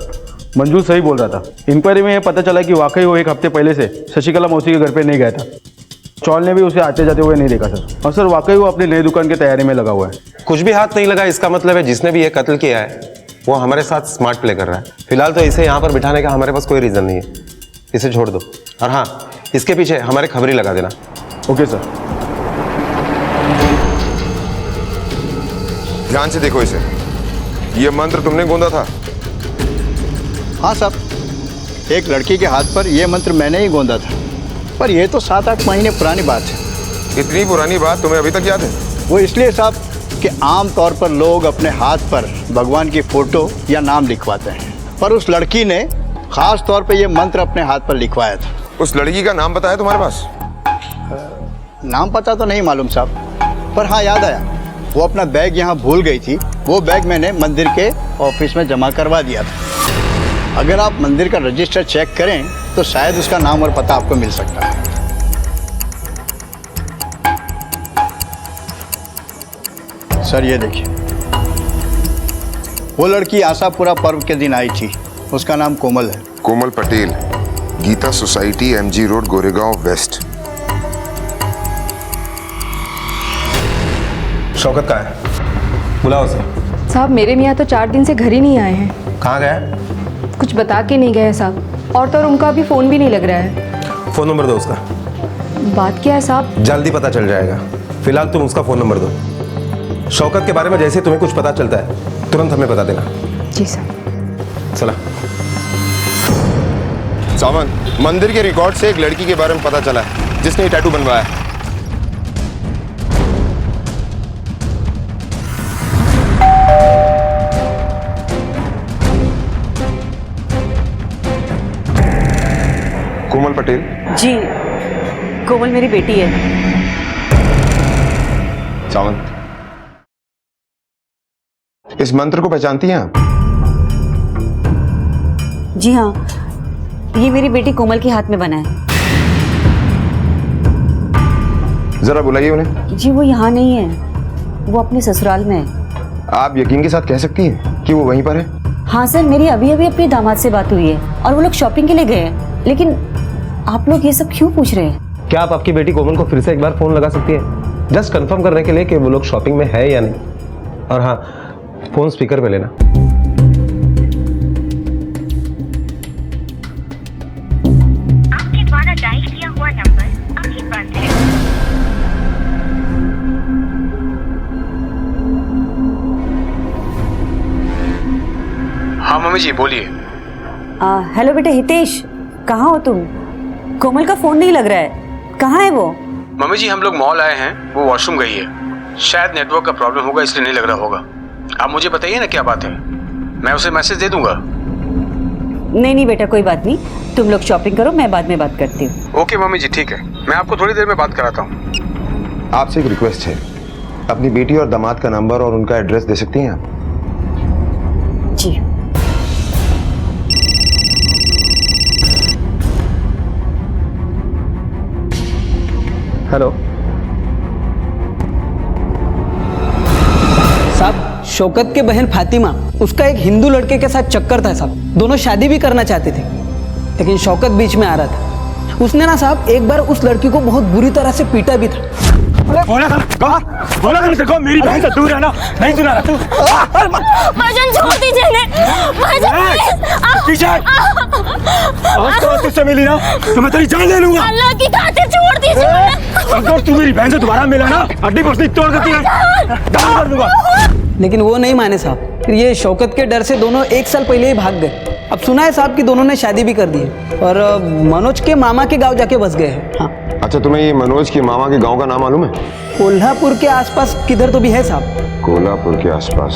मंजूर सही बोल रहा था। इंक्वायरी में ये पता चला कि वाकई वो एक हफ्ते पहले से शशिकला मौसी के घर पे नहीं गया था। चौल ने भी उसे आते जाते हुए नहीं देखा सर। और सर वाकई वो अपनी नई दुकान की तैयारी में लगा हुआ है।
कुछ भी हाथ नहीं लगा, इसका मतलब है जिसने भी ये कत्ल किया है वो हमारे साथ स्मार्ट प्ले कर रहा है। फिलहाल तो इसे यहाँ पर बिठाने का हमारे पास कोई रीजन नहीं है, इसे छोड़ दो। और हाँ, इसके पीछे हमारे खबरी लगा देना।
Okay sir.
ध्यान से देखो इसे। ये मंत्र तुमने गूंदा था?
हाँ साहब, एक लड़की के हाथ पर यह मंत्र मैंने ही गूंदा था, पर यह तो 7-8 महीने पुरानी बात है।
इतनी पुरानी बात तुम्हें अभी तक याद है?
वो इसलिए साहब कि आम तौर पर लोग अपने हाथ पर भगवान की फोटो या नाम लिखवाते हैं, पर उस लड़की ने खास तौर पे ये मंत्र अपने हाथ पर लिखवाया था।
उस लड़की का नाम बताया तुम्हारे पास?
नाम पता तो नहीं मालूम साहब, पर हाँ याद आया, वो अपना बैग यहाँ भूल गई थी। वो बैग मैंने मंदिर के ऑफिस में जमा करवा दिया था। अगर आप मंदिर का रजिस्टर चेक करें तो शायद उसका नाम और पता आपको मिल सकता है। सर ये देखिए, वो लड़की आशापुरा पर्व के दिन आई थी, उसका नाम कोमल है।
Komal Patel, Geeta society, MG road, Goregaon west.
Shaukat कहाँ है? बुलाओ उसे।
साहब मेरे मियाँ तो 4 दिन से घर ही नहीं आए हैं।
कहाँ गया?
कुछ बता के नहीं गए साहब, और तो और उनका अभी फ़ोन भी नहीं लग रहा है।
फ़ोन नंबर दो उसका।
बात क्या है साहब?
जल्दी पता चल जाएगा। फिलहाल तुम उसका फ़ोन नंबर दो। शौकत के बारे में जैसे तुम्हें कुछ पता चलता है तुरंत हमें बता देना।
जी सर।
चला।
सामंत, मंदिर के रिकॉर्ड से एक लड़की के बारे में पता चला है जिसने ये टैटू बनवाया है। कोमल पटेल?
जी, कोमल मेरी बेटी है।
सावंत, इस मंत्र को पहचानती हैं आप?
जी हाँ, ये मेरी बेटी कोमल के हाथ में बना है।
जरा बुलाइए उन्हें।
जी वो यहाँ नहीं है, वो अपने ससुराल में है।
आप यकीन के साथ कह सकती हैं कि वो वहीं पर है?
हाँ सर, मेरी अभी अभी अपने दामाद से बात हुई है और वो लोग शॉपिंग के लिए गए हैं। लेकिन आप लोग ये सब क्यों पूछ रहे हैं?
क्या आप आपकी बेटी कोमल को फिर से एक बार फ़ोन लगा सकती है, जस्ट कंफर्म करने के लिए कि वो लोग शॉपिंग में है या नहीं? और हाँ, फ़ोन स्पीकर पे लेना।
आपके द्वारा डायल किया हुआ नंबर अभी बंद है।
हाँ मम्मी जी बोलिए।
हेलो बेटे हितेश, कहाँ हो तुम? कोमल का फोन नहीं लग रहा है, कहाँ है वो?
मम्मी जी हम लोग मॉल आए हैं, वो वॉशरूम गई है, शायद नेटवर्क का प्रॉब्लम होगा इसलिए नहीं लग रहा होगा। आप मुझे बताइए ना क्या बात है, मैं उसे मैसेज दे दूंगा।
नहीं नहीं बेटा कोई बात नहीं, तुम लोग शॉपिंग करो, मैं बाद में बात करती हूँ।
ओके मम्मी जी ठीक है, मैं आपको थोड़ी देर में बात कराता हूँ।
आपसे एक रिक्वेस्ट है, अपनी बेटी और दामाद का नंबर और उनका एड्रेस दे सकती हैं आप?
जी।
हेलो
साहब, शौकत के बहन फातिमा, उसका एक हिंदू लड़के के साथ चक्कर था साहब। दोनों शादी भी करना चाहते थे, लेकिन शौकत बीच में आ रहा था। उसने ना साहब एक बार उस लड़की को बहुत बुरी तरह से पीटा भी था।
बोला देखो मेरी बहन से दूर रहना, नहीं सुना रहा तू।
भाईजान छोड़ दीजिए इन्हें, भाईजान प्लीज।
आज तो तुझसे मिली ना तो मैं तेरी जान ले लूंगा।
अल्लाह की खातिर छोड़ दीजिए।
अगर तू मेरी बहन से दोबारा मिला ना, हड्डी पसली तोड़ देती है, डाल कर दूंगा।
लेकिन वो नहीं माने साहब, फिर ये शौकत के डर से दोनों 1 साल पहले ही भाग गए। अब सुना है साहब कि दोनों ने शादी भी कर दी है और मनोज के मामा के गांव जाके बस गए हैं। हाँ।
अच्छा, तुम्हें ये मनोज की मामा के गांव का नाम मालूम है?
कोल्हापुर के आसपास किधर तो भी है साहब।
कोल्हापुर के आसपास,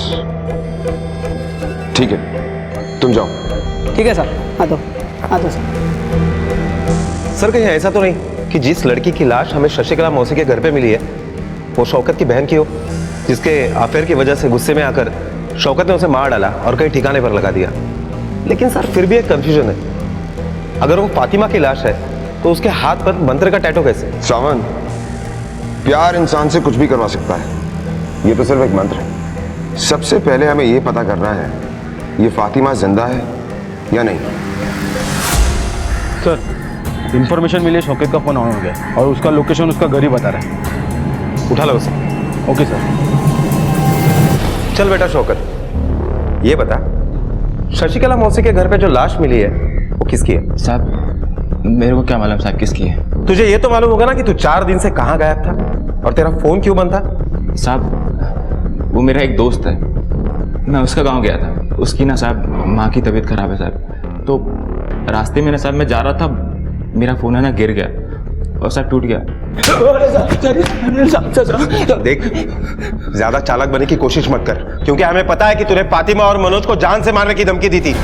ठीक है तुम जाओ।
ठीक है साहब, आ तो
सर कहीं ऐसा तो नहीं कि जिस लड़की की लाश हमें शशिकला मौसी के घर पे मिली है वो शौकत की बहन की हो, जिसके अफेयर की वजह से गुस्से में आकर शौकत ने उसे मार डाला और कहीं ठिकाने पर लगा दिया। लेकिन सर फिर भी एक कंफ्यूजन है, अगर वो फातिमा की लाश है तो उसके हाथ पर मंत्र का टैटू कैसे?
सावन, प्यार इंसान से कुछ भी करवा सकता है, ये तो सिर्फ एक मंत्र है। सबसे पहले हमें ये पता करना है ये फातिमा जिंदा है या नहीं।
सर इंफॉर्मेशन मिली, शौकत का फोन ऑन हो गया और उसका लोकेशन उसका घर ही बता रहा है।
उठा लो उसे।
Okay sir.
चल बेटा शौकत, ये बता शशिकला मौसी के घर पे जो लाश मिली है वो किसकी है?
साहब मेरे को क्या मालूम साहब किसकी है।
तुझे ये तो मालूम होगा ना कि तू 4 दिन से कहाँ गायब था और तेरा फोन क्यों बंद था?
साहब वो मेरा एक दोस्त है, मैं उसका गांव गया था, उसकी ना साहब माँ की तबीयत खराब है साहब, तो रास्ते में ना साहब मैं जा रहा था, मेरा फोन है ना गिर गया और साहब टूट गया।
देख ज्यादा चालाक बनने की कोशिश मत कर, क्योंकि हमें पता है कि तूने फातिमा और मनोज को जान से मारने की धमकी दी थी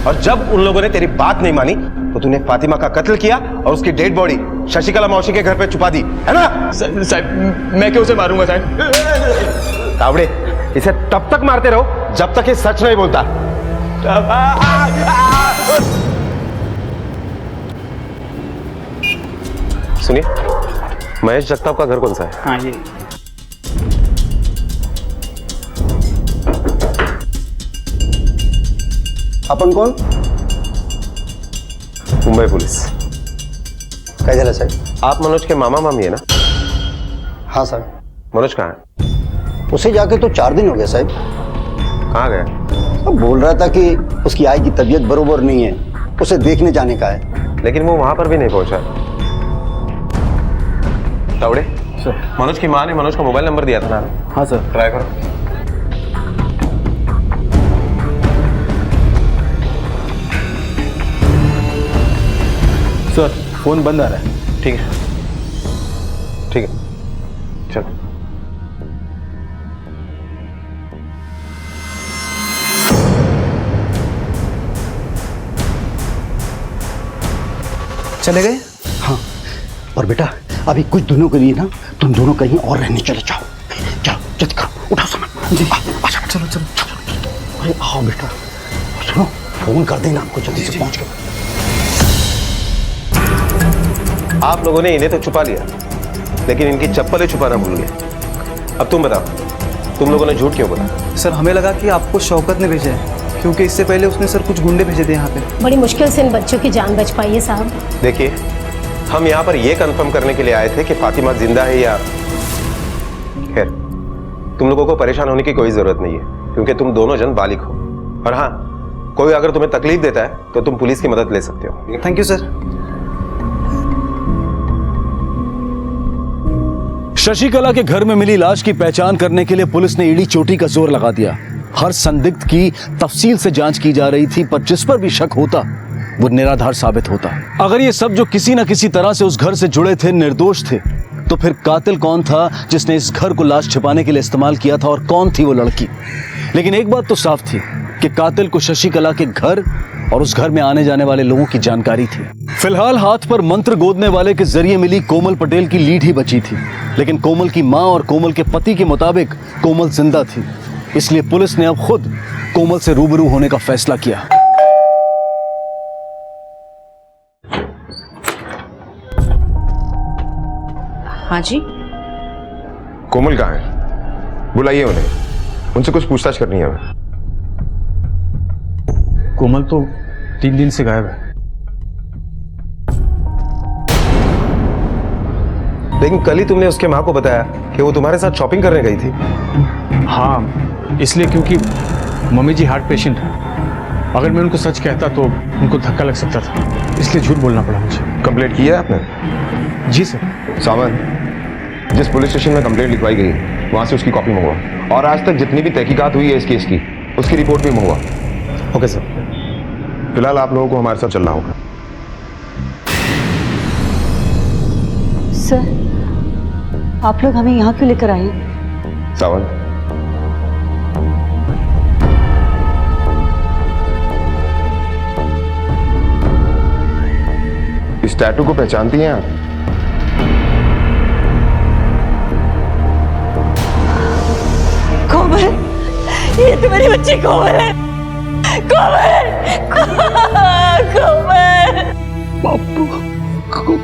और जब उन लोगों ने तेरी बात नहीं मानी तो तूने फातिमा का कत्ल किया और उसकी डेड बॉडी शशिकला मौसी के घर पे छुपा दी, है ना?
साहब मैं क्यों उसे मारूंगा साहब?
तावड़े, इसे तब तक मारते रहो जब तक ये सच नहीं बोलता। सुनिए, महेश जगताप का घर कौन सा है?
हाँ ये।
अपन कौन?
मुंबई पुलिस।
क्या जरा साहब?
आप मनोज के मामा मामी है ना?
हाँ सर।
मनोज कहाँ है?
उसे जाके तो 4 दिन हो गए साहब।
कहाँ गया?
अब बोल रहा था कि उसकी आई की तबीयत बरोबर नहीं है, उसे देखने जाने का है।
लेकिन वो वहां पर भी नहीं पहुंचा। तावड़े सर, मनोज की माँ ने मनोज का मोबाइल नंबर दिया था ना?
हाँ सर।
ट्राई करो।
सर फोन बंद आ रहा है।
ठीक है ठीक है, चल।
चले गए? हाँ। और बेटा अभी कुछ दिनों के लिए ना तुम दोनों कहीं और रहने चले जाओ। जाओ जल्दी करो, उठाओ सामान। जी चलो चलो चलो। अरे आओ बेटा, सुनो फोन कर देना आपको जल्दी से पहुंच के।
आप लोगों ने इन्हें तो छुपा लिया, लेकिन इनकी चप्पलें छुपाना भूल गए। अब तुम बताओ, तुम लोगों ने झूठ क्यों बोला?
सर हमें लगा कि आपको शौकत ने भेजा है, क्योंकि इससे पहले उसने सर कुछ गुंडे भेजे थे यहाँ पे।
बड़ी मुश्किल से इन बच्चों की जान बच पाई है साहब।
देखिए, हम यहाँ पर यह कंफर्म करने के लिए आए थे कि फातिमा जिंदा है या। खैर, तुम लोगों को परेशान होने की कोई जरूरत नहीं है, क्योंकि तुम दोनों जन बालिग हो। और हाँ, कोई अगर तुम्हें तकलीफ देता है तो तुम पुलिस की मदद ले सकते हो।
Thank you sir.
शशिकला के घर में मिली लाश की पहचान करने के लिए पुलिस ने ईड़ी चोटी का जोर लगा दिया। हर संदिग्ध की तफसील से जांच की जा रही थी, पर जिस पर भी शक होता वो निराधार साबित होता। अगर ये सब जो किसी न किसी तरह से उस घर से जुड़े थे निर्दोष थे, तो फिर कातिल कौन था जिसने इस घर को लाश छिपाने के लिए इस्तेमाल किया था, और कौन थी वो लड़की? लेकिन एक बात तो साफ थी कि कातिल को शशिकला के घर और उस घर में आने जाने वाले लोगों की जानकारी थी। फिलहाल हाथ पर मंत्र गोदने वाले के जरिए मिली कोमल पटेल की लीड ही बची थी, लेकिन कोमल की मां और कोमल के पति के मुताबिक कोमल जिंदा थी। इसलिए पुलिस ने अब खुद कोमल से रूबरू होने का फैसला किया।
हाँ जी।
कोमल कहाँ है? बुलाइए उन्हें, उनसे कुछ पूछताछ करनी है हमें।
कोमल तो 3 दिन से गायब है।
लेकिन कल ही तुमने उसके माँ को बताया कि वो तुम्हारे साथ शॉपिंग करने गई थी।
हाँ, इसलिए क्योंकि मम्मी जी हार्ट पेशेंट है। अगर मैं उनको सच कहता तो उनको धक्का लग सकता था, इसलिए झूठ बोलना पड़ा मुझे।
कंप्लेंट की है आपने?
जी सर।
सावंत, जिस पुलिस स्टेशन में कंप्लेंट लिखवाई गई वहां से उसकी कॉपी मंगवा, और आज तक जितनी भी तहकीकात हुई है इस केस की उसकी रिपोर्ट भी मंगवा।
Okay sir.
फिलहाल आप लोगों को हमारे साथ चलना होगा।
सर, आप लोग हमें यहाँ क्यों लेकर आए?
सावंत, इस टैटू को पहचानती हैं आप?
कोमल, ये तुम्हारी बच्ची कोमल है। कोमल, कोमल,
बापू,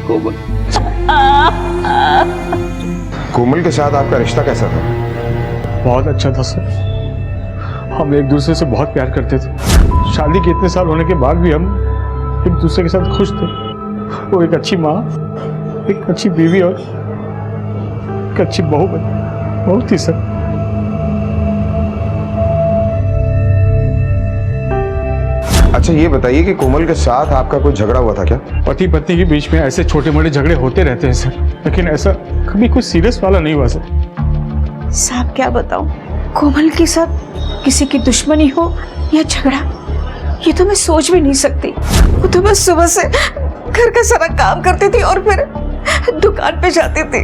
कोमल। कोमल के साथ आपका रिश्ता कैसा था?
बहुत अच्छा था सर। हम एक दूसरे से बहुत प्यार करते थे। शादी के इतने साल होने के बाद भी हम एक दूसरे के साथ खुश थे। वो एक अच्छी माँ, एक अच्छी बीवी और एक अच्छी बहू बनी। बहुत ही सर।
अच्छा ये बताइए कि कोमल के साथ आपका कोई झगड़ा हुआ था क्या?
पति पत्नी के बीच में ऐसे छोटे मोटे झगड़े होते रहते हैं सर, लेकिन ऐसा कभी कोई सीरियस वाला नहीं हुआ सर।
साहब क्या बताऊं, कोमल के साथ किसी की दुश्मनी हो या झगड़ा, ये तो मैं सोच भी नहीं सकती। वो तो बस सुबह से घर का सारा काम करती थी और फिर दुकान पे जाती थी।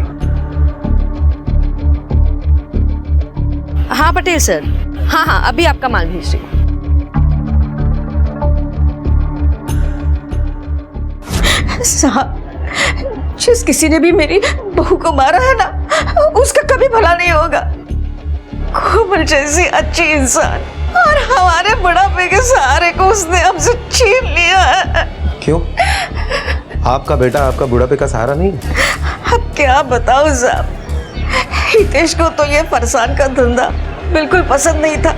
हाँ पटेल सर, हाँ अभी आपका माल भेज रही हूँ।
साहब, जिस किसी ने भी मेरी बहू को मारा है ना, उसका कभी भला नहीं होगा। कोमल जैसी अच्छी इंसान और हमारे बुढ़ापे के सहारे को उसने हमसे छीन लिया है।
क्यों? आपका बेटा आपका बुढ़ापे का सहारा नहीं?
अब क्या बताऊं साहब, हितेश को तो ये फरसान का धंधा बिल्कुल पसंद नहीं था।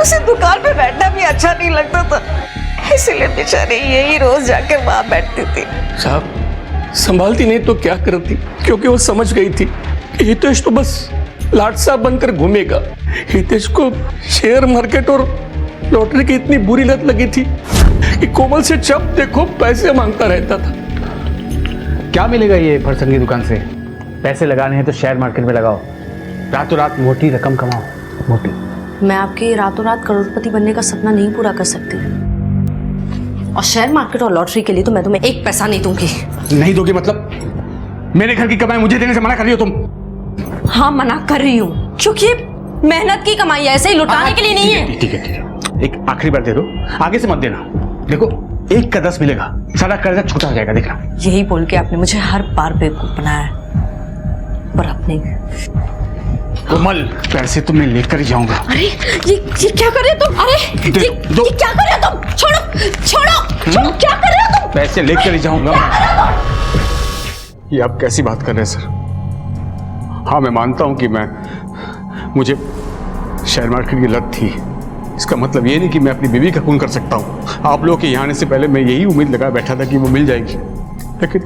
उसे दुकान पे बैठना भी अच्छा नहीं लगता था, इसलिए बेचारी यही रोज जाकर वहां बैठती थी।
साहब, संभालती नहीं तो क्या करती, क्योंकि वो समझ गई थी कि हितेश तो बस लाटसा बनकर घूमेगा। हितेश को शेयर मार्केट और लॉटरी की इतनी बुरी लत लगी थी कि कोमल से जब देखो पैसे मांगता रहता था।
क्या मिलेगा ये फरसन की दुकान से? पैसे लगाने हैं तो शेयर मार्केट में लगाओ, रातों रात मोटी रकम कमाओ। मोटी।
मैं आपके रातों रात करोड़पति बनने का सपना नहीं पूरा कर सकती, और शेयर मार्केट और लॉटरी के लिए तो मैं तुम्हें एक पैसा नहीं दूंगी।
नहीं दोगे मतलब? मेरे घर की कमाई मुझे देने से मना कर रही हो तुम?
हाँ मना कर रही हूँ, क्योंकि मेहनत की कमाई है, ऐसे ही लुटाने के लिए नहीं है।
ठीक है, एक आखिरी बार दे दो, आगे से मत देना। देखो 1 का 10 मिलेगा, सारा कर्जा छूटा हो जाएगा, देखना।
यही बोल के आपने मुझे हर बार बेवकूफ बनाया है, पर अपने
कोमल, पैसे तो मैं लेकर ही जाऊंगा।
अरे ये क्या कर रहे हो तुम? अरे ये क्या कर रहे हो तुम? छोड़ो छोड़ो छोड़ो, क्या कर रहे हो तुम?
पैसे लेकर ही जाऊंगा। ये आप कैसी बात कर रहे हैं सर? हाँ मैं मानता हूं कि मुझे शेयर मार्केट की लत थी। इसका मतलब ये नहीं कि मैं अपनी बीवी का खून कर सकता हूँ। आप लोगों के यहाँ आने से पहले मैं यही उम्मीद लगा बैठा था कि वो मिल जाएगी, लेकिन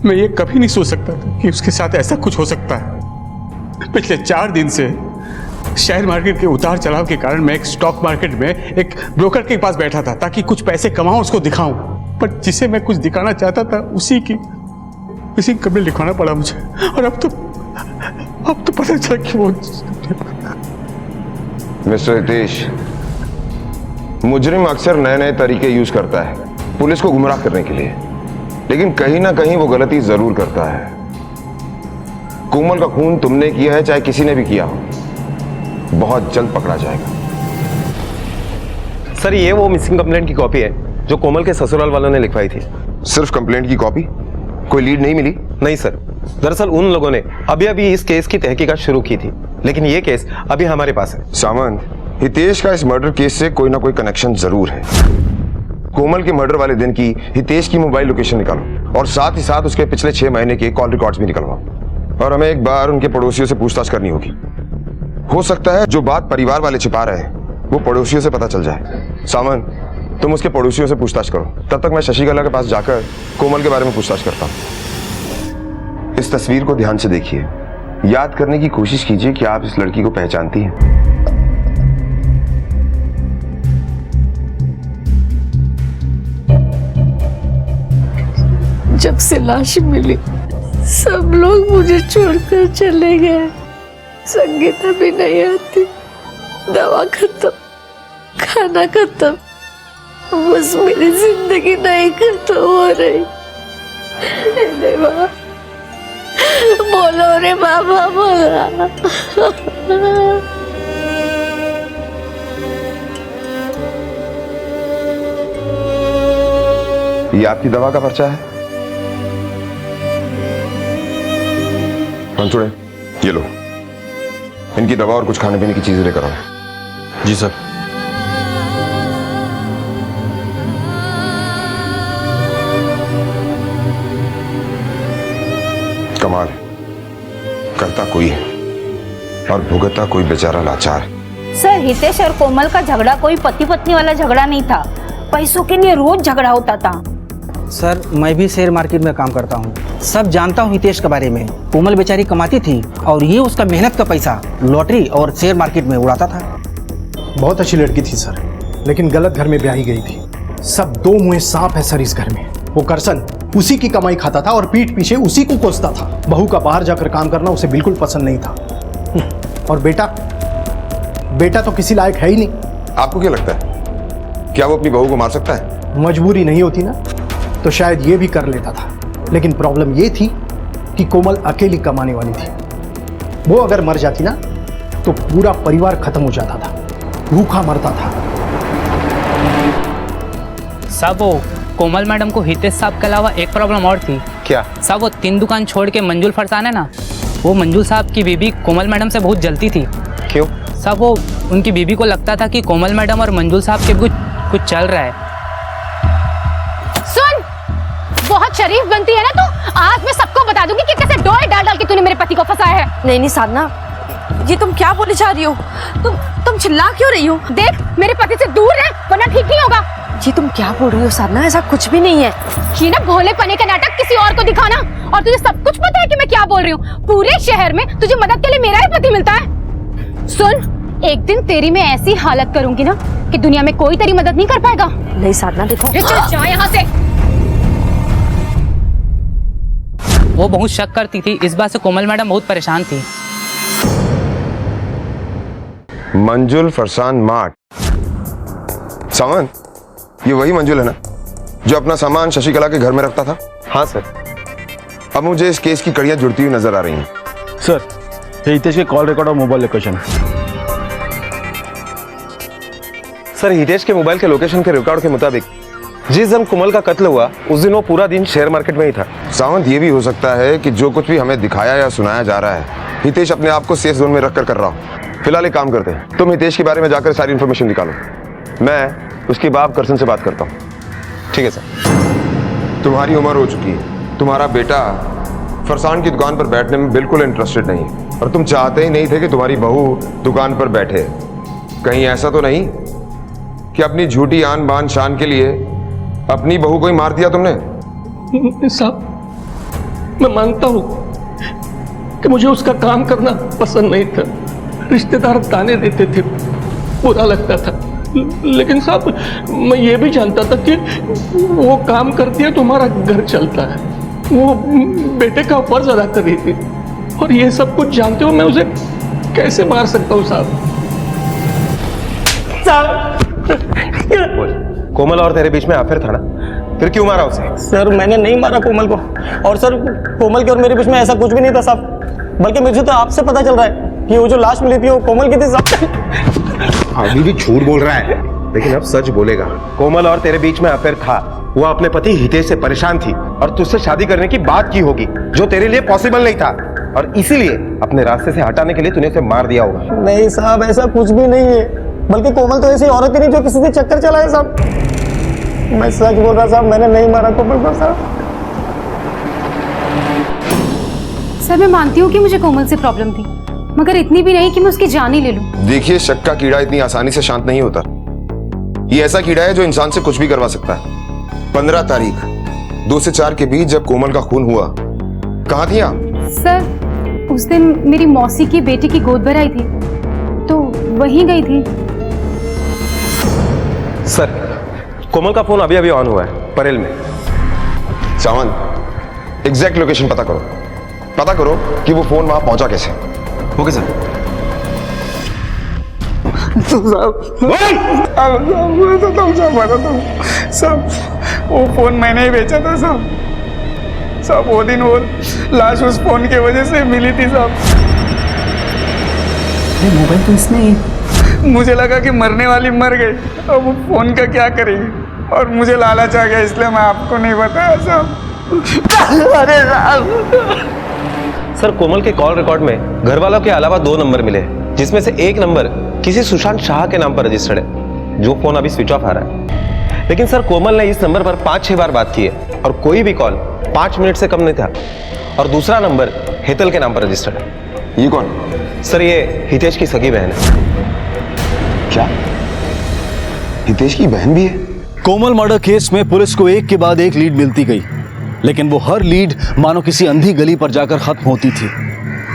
मैं ये कभी नहीं सोच सकता था कि उसके साथ ऐसा कुछ हो सकता है। पिछले 4 दिन से शेयर मार्केट के उतार चढ़ाव के कारण मैं एक स्टॉक मार्केट में एक ब्रोकर के पास बैठा था ताकि कुछ पैसे कमाऊं, उसको दिखाऊं, पर जिसे मैं कुछ दिखाना चाहता था उसी की कब्र लिखवाना पड़ा मुझे। और अब तो पता चला कि वो।
मिस्टर हितेश, मुजरिम अक्सर नए नए तरीके यूज करता है पुलिस को गुमराह करने के लिए, लेकिन कहीं ना कहीं वो गलती जरूर करता है। कोमल का खून तुमने किया है, चाहे किसी ने भी किया हो, बहुत जल्द पकड़ा जाएगा।
सर ये वो मिसिंग कंप्लेंट की कॉपी है जो कोमल के ससुराल वालों ने लिखवाई थी।
सिर्फ कंप्लेंट की कॉपी? कोई लीड नहीं मिली?
नहीं सर, दरअसल उन लोगों ने अभी इस केस की तहकीकात शुरू की थी, लेकिन ये केस अभी हमारे पास है।
सामंत, हितेश का इस मर्डर केस से कोई ना कोई कनेक्शन जरूर है। कोमल के मर्डर वाले दिन की हितेश की मोबाइल लोकेशन निकालो और साथ ही साथ उसके पिछले 6 महीने के कॉल रिकॉर्ड्स भी निकलवाओ, और हमें एक बार उनके पड़ोसियों से पूछताछ करनी होगी। हो सकता है जो बात परिवार वाले छिपा रहे हैं वो पड़ोसियों से पता चल जाए। सामंत, तुम उसके पड़ोसियों से पूछताछ करो, तब तक मैं शशिकला के पास जाकर कोमल के बारे में पूछताछ करता हूँ। इस तस्वीर को ध्यान से देखिए, याद करने की कोशिश कीजिए कि आप इस लड़की को पहचानती हैं।
जब से लाश मिली सब लोग मुझे छोड़कर चले गए। संगीता भी नहीं आती, दवा खत्म, खाना खत्म, बस मेरी जिंदगी नहीं खत्म हो रही। देवा बोलो रे बाबा, बोला।
ये आपकी दवा का पर्चा है। मंचूड़े, ये लो, इनकी दवा और कुछ खाने पीने की चीजें लेकर आओ।
जी सर।
कमाल, करता कोई है और भुगतता कोई बेचारा लाचार।
सर, हितेश और कोमल का झगड़ा कोई पति पत्नी वाला झगड़ा नहीं था, पैसों के लिए रोज झगड़ा होता था।
सर, मैं भी शेयर मार्केट में काम करता हूँ, सब जानता हूँ हितेश के बारे में। कोमल बेचारी कमाती थी और ये उसका मेहनत का पैसा लॉटरी और शेयर मार्केट में उड़ाता था।
बहुत अच्छी लड़की थी सर, लेकिन गलत घर में ब्याही गई थी। सब दो मुंहे सांप है सर इस घर में। वो करसन उसी की कमाई खाता था और पीठ पीछे उसी को कोसता था। बहू का बाहर जाकर काम करना उसे बिल्कुल पसंद नहीं था। और बेटा तो किसी लायक है ही नहीं।
आपको क्या लगता है, क्या वो अपनी बहू को मार सकता है?
मजबूरी नहीं होती ना तो शायद ये भी कर लेता था, लेकिन प्रॉब्लम ये थी कि कोमल अकेली कमाने वाली थी। वो अगर मर जाती ना तो पूरा परिवार खत्म हो जाता था, भूखा मरता था।
साहब, वो कोमल मैडम को हितेश साहब के अलावा एक प्रॉब्लम और थी।
क्या?
साहब, वो 3 दुकान छोड़ के मंजूल फरसान है ना, वो मंजूल साहब की बीबी कोमल मैडम से बहुत जलती थी।
क्यों?
साहब, वो उनकी बीबी को लगता था कि कोमल मैडम और मंजूल साहब के कुछ चल रहा है।
सुन, बहुत शरीफ बनती है ना तू, आज मैं सबको बता दूंगी कि कैसे डोए डाल डाल के तूने मेरे पति को फंसाया है।
नहीं नहीं साधना, ये तुम क्या बोली जा रही हो? तुम चिल्ला क्यों रही हो?
देख, मेरे पति से दूर रह वरना ठीक नहीं होगा।
जी तुम क्या बोल रही हो साधना? ऐसा कुछ भी नहीं है।
ये ना भोले पने का नाटक किसी और को दिखाना, और तुझे सब कुछ पता है कि मैं क्या बोल रही हूँ। पूरे शहर में तुझे मदद के लिए मेरा ही पति मिलता है। सुन, एक दिन तेरी मैं ऐसी हालत करूंगी ना कि दुनिया में कोई तेरी मदद नहीं कर पाएगा।
नहीं साधना, देखो
चल जा यहाँ से।
वो बहुत शक करती थी, इस बात से कोमल मैडम बहुत परेशान थी।
मंजुल फरसान मार्ट, सामान, ये वही मंजुल है ना जो अपना सामान शशिकला के घर में रखता था?
हाँ सर।
अब मुझे इस केस की कड़ियां जुड़ती हुई नजर आ रही हैं।
सर, ये हितेश के कॉल रिकॉर्ड और मोबाइल लोकेशन।
सर, हितेश के मोबाइल के लोकेशन के रिकॉर्ड के मुताबिक जिस दिन कोमल का कत्ल हुआ उस दिन वो पूरा दिन शेयर मार्केट में ही था।
सावंत, ये भी हो सकता है कि जो कुछ भी हमें दिखाया या सुनाया जा रहा है हितेश अपने आप को सेफ जोन में रखकर कर रहा हो। फिलहाल एक काम करते हैं, तुम हितेश के बारे में जाकर सारी इंफॉर्मेशन निकालो, मैं उसके बाप करसन से बात करता हूँ।
ठीक है सर।
तुम्हारी उम्र हो चुकी है, तुम्हारा बेटा फरसान की दुकान पर बैठने में बिल्कुल इंटरेस्टेड नहीं है और तुम चाहते ही नहीं थे कि तुम्हारी बहू दुकान पर बैठे। कहीं ऐसा तो नहीं कि अपनी झूठी आन बान शान के लिए अपनी बहू को ही मार दिया तुमने?
साहब, मैं मानता हूं कि मुझे उसका काम करना पसंद नहीं था, रिश्तेदार ताने देते थे, बुरा लगता था, लेकिन साहब मैं ये भी जानता था कि वो काम करती है तो हमारा घर चलता है। वो बेटे का फर्ज अदा कर रही थी और ये सब कुछ जानते हो मैं उसे कैसे मार सकता हूँ साहब?
कोमल और तेरे बीच में अफेयर था ना, फिर क्यों मारा उसे?
सर, मैंने नहीं मारा कोमल को, और सर कोमल के और मेरे बीच में ऐसा कुछ भी नहीं था साहब, बल्कि मुझे तो आपसे पता चल रहा है कि वो जो लाश मिली थी वो कोमल की थी साहब।
अभी भी झूठ बोल रहा है, लेकिन अब सच बोलेगा। कोमल और तेरे बीच में अफेयर था, वो अपने पति हितेश से परेशान थी और तुझसे शादी करने की बात की होगी जो तेरे लिए पॉसिबल नहीं था, और इसीलिए अपने रास्ते से हटाने के लिए तूने उसे मार दिया होगा।
नहीं साहब, ऐसा कुछ भी नहीं है, बल्कि कोमल तो ऐसी औरत ही नहीं जो किसी से चक्कर चलाए साहब। मैं सच बोल रहा साहब, मैंने नहीं मारा कोमल को साहब।
सर, मैं मानती हूँ कि मुझे कोमल से प्रॉब्लम थी, मगर इतनी भी नहीं कि मैं उसकी जान ही ले लूं।
देखिए, शक का कीड़ा इतनी आसानी से शांत नहीं होता। ये ऐसा कीड़ा है जो इंसान से कुछ भी करवा सकता है। 15 तारीख 2 से 4 के बीच जब कोमल का खून हुआ, कहाँ थी आप?
सर उस दिन मेरी मौसी की बेटी की गोद भराई थी तो वहीं गई थी।
सर कोमल का फोन अभी अभी ऑन हुआ है परेल में।
सावंत एग्जैक्ट लोकेशन पता करो कि वो फोन वहां पहुंचा कैसे। Okay sir.
सब वो फोन मैंने ही बेचा था सब। वो दिन वो लाश उस फोन की वजह से मिली थी सब।
मोबाइल तो इसने,
मुझे लगा कि मरने वाली मर गई, अब वो फोन का क्या करेगी, और मुझे लालच आ गया इसलिए मैं आपको नहीं बताया सब। अरे
सर कोमल के कॉल रिकॉर्ड में घर वालों के अलावा 2 नंबर मिले हैं, जिसमें से एक नंबर किसी सुशांत शाह के नाम पर रजिस्टर्ड है, जो फोन अभी स्विच ऑफ आ रहा है। लेकिन सर कोमल ने इस नंबर पर 5-6 बार बात की है और कोई भी कॉल 5 मिनट से कम नहीं था। और दूसरा नंबर हेतल के नाम पर रजिस्टर्ड है।
ये कौन?
सर ये हितेश की सगी बहन है।
क्या हितेश की बहन भी है?
कोमल मर्डर केस में पुलिस को एक के बाद एक लीड मिलती गई, लेकिन वो हर लीड मानो किसी अंधी गली पर जाकर खत्म होती थी।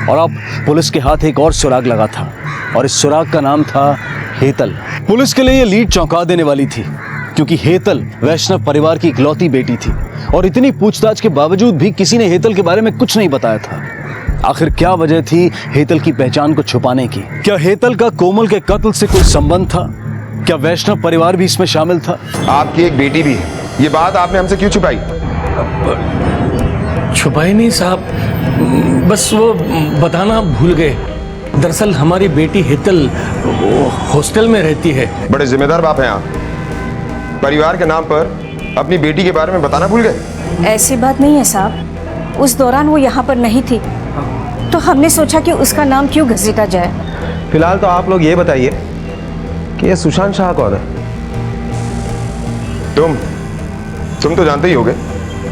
और अब पुलिस के हाथ एक और सुराग लगा था, और इस सुराग का नाम था हेतल। पुलिस के लिए ये लीड चौंका देने वाली थी, क्योंकि हेतल वैष्णव परिवार की इकलौती बेटी थी, और इतनी पूछताछ के बावजूद भी किसी ने हेतल के बारे में कुछ नहीं बताया था। आखिर क्या वजह थी हेतल की पहचान को छुपाने की? क्या हेतल का कोमल के कत्ल से कोई संबंध था? क्या वैष्णव परिवार भी इसमें शामिल था?
आपकी एक बेटी भी है, ये बात आपने हमसे क्यों छुपाई?
छुपाई नहीं साहब, बस वो बताना भूल गए। दरअसल हमारी बेटी हेतल हॉस्टल में रहती है।
बड़े जिम्मेदार बाप हैं आप, परिवार के नाम पर अपनी बेटी के बारे में बताना भूल गए।
ऐसी बात नहीं है साहब, उस दौरान वो यहाँ पर नहीं थी, तो हमने सोचा कि उसका नाम क्यों घसीटा जाए।
फिलहाल तो आप लोग ये बताइए कि ये सुशांत शाह कौन है?
तुम तो जानते ही होगे,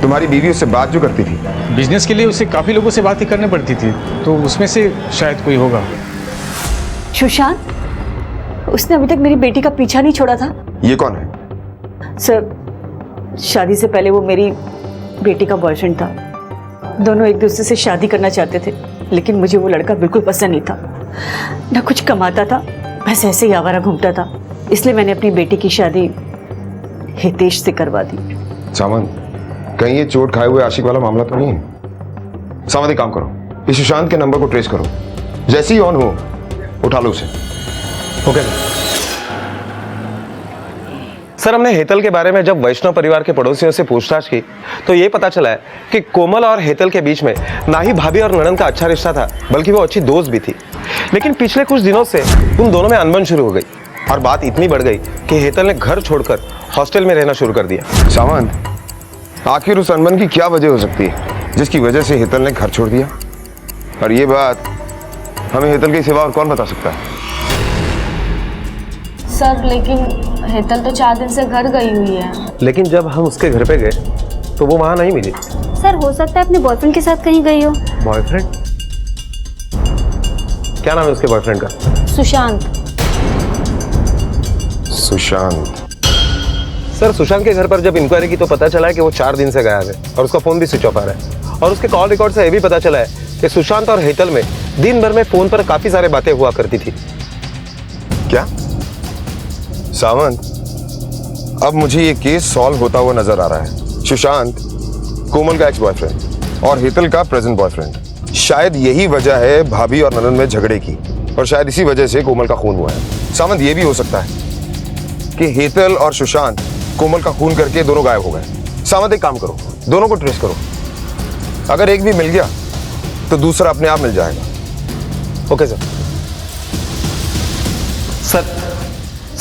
तुम्हारी बीवी उससे बात जो करती थी।
बिजनेस के लिए उसे काफी लोगों से बात ही करनी पड़ती थी, तो उसमें से शायद कोई होगा।
सुशांत, उसने अभी तक मेरी बेटी का पीछा नहीं छोड़ा था।
ये कौन है?
सर, शादी से पहले वो मेरी बेटी का बॉयफ्रेंड था। दोनों एक दूसरे से शादी करना चाहते थे, लेकिन मुझे वो लड़का बिल्कुल पसंद नहीं था। न कुछ कमाता था, बस ऐसे ही आवारा घूमता था। इसलिए मैंने अपनी बेटी की शादी हितेश से करवा दी।
सावंत, कहीं ये चोट खाए हुए आशिक वाला मामला तो नहीं है? सावंत, एक काम करो, इस सुशांत के नंबर को ट्रेस करो, जैसे ही ऑन हो उठा लो उसे।
ओके सर, हमने हेतल के बारे में जब वैष्णव परिवार के पड़ोसियों से पूछताछ की तो ये पता चला है कि कोमल और हेतल के बीच में ना ही भाभी और ननद का अच्छा रिश्ता था, बल्कि वो अच्छी दोस्त भी थी। लेकिन पिछले कुछ दिनों से उन दोनों में अनबन शुरू हो गई, और बात इतनी बढ़ गई कि हेतल ने घर छोड़कर हॉस्टल में रहना शुरू कर दिया।
सावंत, आखिर उस अनबन की क्या वजह हो सकती है जिसकी वजह से हेतल ने घर छोड़ दिया? और ये बात हमें हेतल के सिवा और कौन बता सकता है?
सर, लेकिन हेतल तो 4 दिन से घर गई हुई है।
लेकिन जब हम उसके घर पे गए तो वो वहां नहीं मिली।
सर, हो सकता है अपने बॉयफ्रेंड के साथ कहीं गई हो।
बॉयफ्रेंड? क्या नाम है उसके बॉयफ्रेंड का?
सुशांत।
सुशांत?
सर, सुशांत के घर पर जब इंक्वायरी की तो पता चला है कि वो 4 दिन से गायब है, और उसका फोन भी स्विच ऑफ आ रहा है। और उसके कॉल रिकॉर्ड से यह भी पता चला है कि सुशांत और हेतल में दिन भर में फोन पर काफी सारे बातें हुआ करती थी।
क्या? सावंत, अब मुझे ये केस सॉल्व होता हुआ नजर आ रहा है। सुशांत कोमल का एक्स बॉयफ्रेंड और हेतल का प्रेजेंट बॉयफ्रेंड। शायद यही वजह है भाभी और ननद में झगड़े की, और शायद इसी वजह से कोमल का खून हुआ है। सावंत, ये भी हो सकता है कि हेतल और सुशांत कोमल का खून करके दोनों गायब हो गए। सावंत, एक काम करो, दोनों को ट्रेस करो। अगर एक भी मिल गया तो दूसरा अपने आप मिल जाएगा।
ओके सर,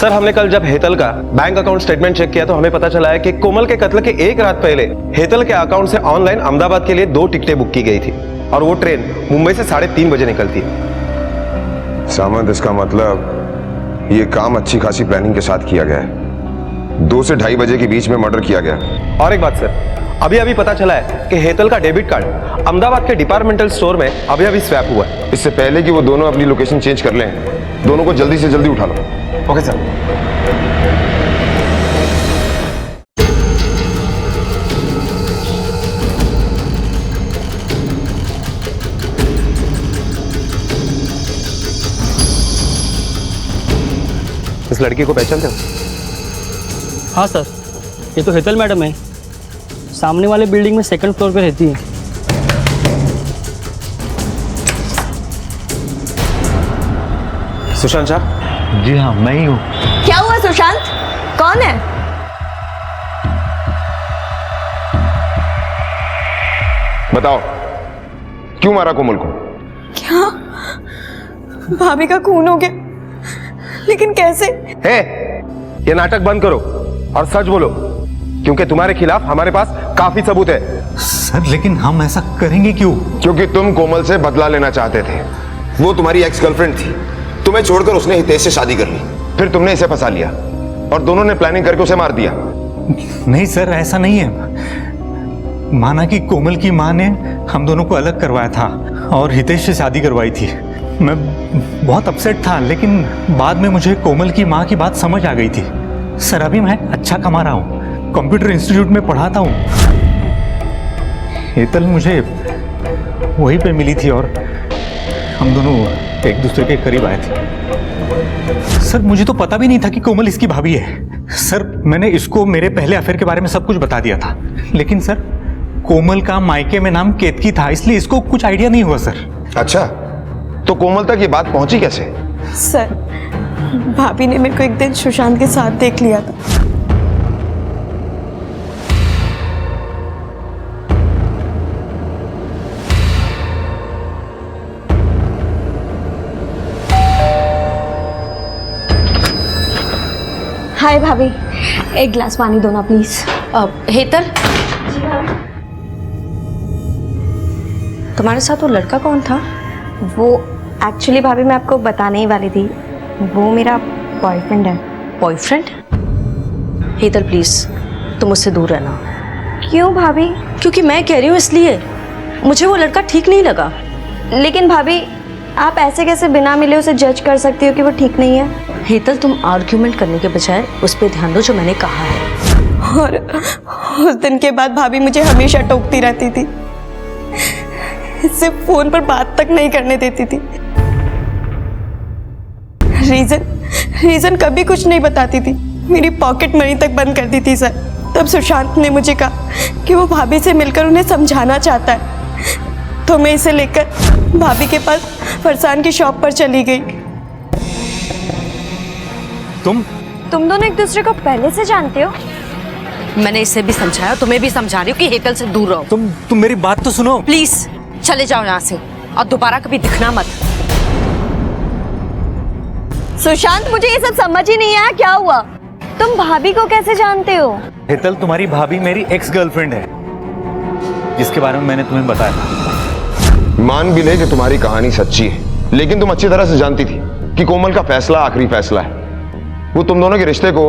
हमने कल जब हेतल का बैंक अकाउंट स्टेटमेंट चेक किया तो हमें पता चला है कि कोमल के कत्ल के 1 रात पहले हेतल के अकाउंट से ऑनलाइन अहमदाबाद के लिए 2 टिकटें बुक की गई थी, और वो ट्रेन मुंबई से 3:30 बजे निकलती है।
सावंत, इसका मतलब ये काम अच्छी खासी प्लानिंग के साथ किया गया है। 2 से 2:30 बजे के बीच में मर्डर किया गया।
और एक बात सर, अभी पता चला है कि हेतल का डेबिट कार्ड अहमदाबाद के डिपार्टमेंटल स्टोर में अभी स्वैप हुआ है।
इससे पहले कि वो दोनों अपनी लोकेशन चेंज कर लें, दोनों को जल्दी से जल्दी उठा लो।
Okay sir. इस लड़की को पहचानते हो?
हाँ सर, ये तो हेतल मैडम है, सामने वाले बिल्डिंग में 2nd फ्लोर पे रहती है।
सुशांत शाह?
जी हाँ, मैं ही हूँ।
क्या हुआ सुशांत? कौन है?
बताओ, क्यों मारा कोमल को?
क्या भाभी का खून हो गया? लेकिन कैसे?
ये नाटक बंद करो और सच बोलो, क्योंकि तुम्हारे खिलाफ हमारे पास काफी सबूत है।
सर लेकिन हम ऐसा करेंगे क्यों?
क्योंकि तुम कोमल से बदला लेना चाहते थे। वो तुम्हारी एक्स गर्लफ्रेंड थी, तुम्हें छोड़कर उसने हितेश से शादी कर ली, फिर तुमने इसे फंसा लिया और दोनों ने प्लानिंग करके उसे मार दिया।
नहीं सर, ऐसा नहीं है। माना कि कोमल की माँ ने हम दोनों को अलग करवाया था और हितेश से शादी करवाई थी। मैं बहुत अपसेट था, लेकिन बाद में मुझे कोमल की माँ की बात समझ आ गई थी। सर अभी मैं अच्छा कमा रहा हूँ, कंप्यूटर इंस्टीट्यूट में पढ़ाता हूँ। हेतल मुझे वहीं पे मिली थी और हम दोनों एक दूसरे के करीब आए थे। सर मुझे तो पता भी नहीं था कि कोमल इसकी भाभी है। सर मैंने इसको मेरे पहले अफेयर के बारे में सब कुछ बता दिया था, लेकिन सर कोमल का मायके में नाम केतकी था, इसलिए इसको कुछ आइडिया नहीं हुआ सर।
अच्छा, तो कोमल तक ये बात पहुंची कैसे?
सर भाभी ने मेरे को एक दिन सुशांत के साथ देख लिया था।
हाय भाभी, एक गिलास पानी दो ना प्लीज।
हेतल, तुम्हारे साथ वो लड़का कौन था?
वो एक्चुअली भाभी मैं आपको बताने ही वाली थी, वो मेरा बॉयफ्रेंड है।
बॉयफ्रेंड? हेतल प्लीज तुम उससे दूर रहना।
क्यों भाभी?
क्योंकि मैं कह रही हूँ इसलिए, मुझे वो लड़का ठीक नहीं लगा।
लेकिन भाभी आप ऐसे कैसे बिना मिले उसे जज कर सकती हो कि वो ठीक नहीं है?
हेतल तुम आर्ग्यूमेंट करने के बजाय उस पर ध्यान दो जो मैंने कहा है।
और उस दिन के बाद भाभी मुझे हमेशा टोकती रहती थी, इससे फोन पर बात तक नहीं करने देती थी। रीजन कभी कुछ नहीं बताती थी, मेरी पॉकेट मनी तक बंद कर दी थी सर। तब सुशांत ने मुझे कहा कि वो भाभी से मिलकर उन्हें समझाना चाहता है, तो मैं इसे लेकर भाभी के पास फरसान की शॉप पर चली गई।
तुम दोनों एक दूसरे को पहले से जानते हो?
मैंने इसे भी समझाया, तुम्हें भी समझा रही हूँ कि हेतल से दूर रहो।
तुम मेरी बात तो सुनो
प्लीज, चले जाओ यहाँ से और दोबारा कभी दिखना मत।
सुशांत मुझे ये सब समझ ही नहीं आया, क्या हुआ? तुम भाभी को कैसे जानते हो?
हेतल तुम्हारी भाभी मेरी एक्स गर्लफ्रेंड है, जिसके बारे में मैंने तुम्हें बताया था।
मान भी ले कि तुम्हारी कहानी सच्ची है, लेकिन तुम अच्छी तरह से जानती थी कि कोमल का फैसला आखिरी फैसला है। वो तुम दोनों के रिश्ते को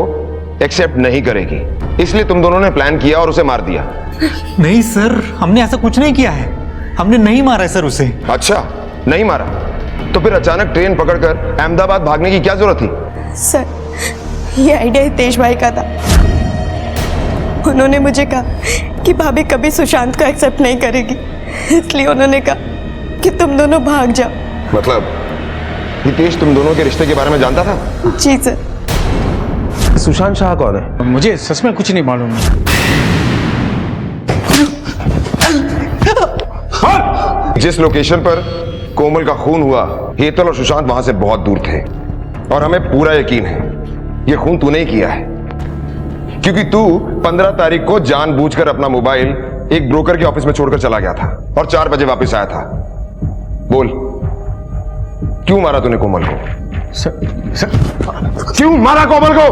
एक्सेप्ट नहीं करेगी, इसलिए तुम दोनों ने प्लान किया और उसे मार दिया।
नहीं सर, हमने ऐसा कुछ नहीं किया है, हमने नहीं मारा है सर उसे।
अच्छा, नहीं मारा तो फिर अचानक ट्रेन पकड़कर अहमदाबाद भागने की क्या जरूरत थी?
सर ये आइडिया हितेश भाई का था। उन्होंने मुझे कहा कि भाभी कभी सुशांत को एक्सेप्ट नहीं करेगी, इसलिए उन्होंने कहा कि तुम दोनों भाग जाओ।
मतलब हितेश तुम दोनों के रिश्ते के बारे में जानता था?
जी सर।
सुशांत शाह कौन है?
मुझे सच में कुछ नहीं मालूम।
जिस लोकेशन पर कोमल का खून हुआ, हेतल और सुशांत वहां से बहुत दूर थे और हमें पूरा यकीन है ये खून तूने ही किया है, क्योंकि तू 15 तारीख को जानबूझकर अपना मोबाइल एक ब्रोकर के ऑफिस में छोड़कर चला गया था और 4 बजे वापस आया था। बोल, क्यों मारा तूने कोमल को?
सर
क्यों मारा कोमल को?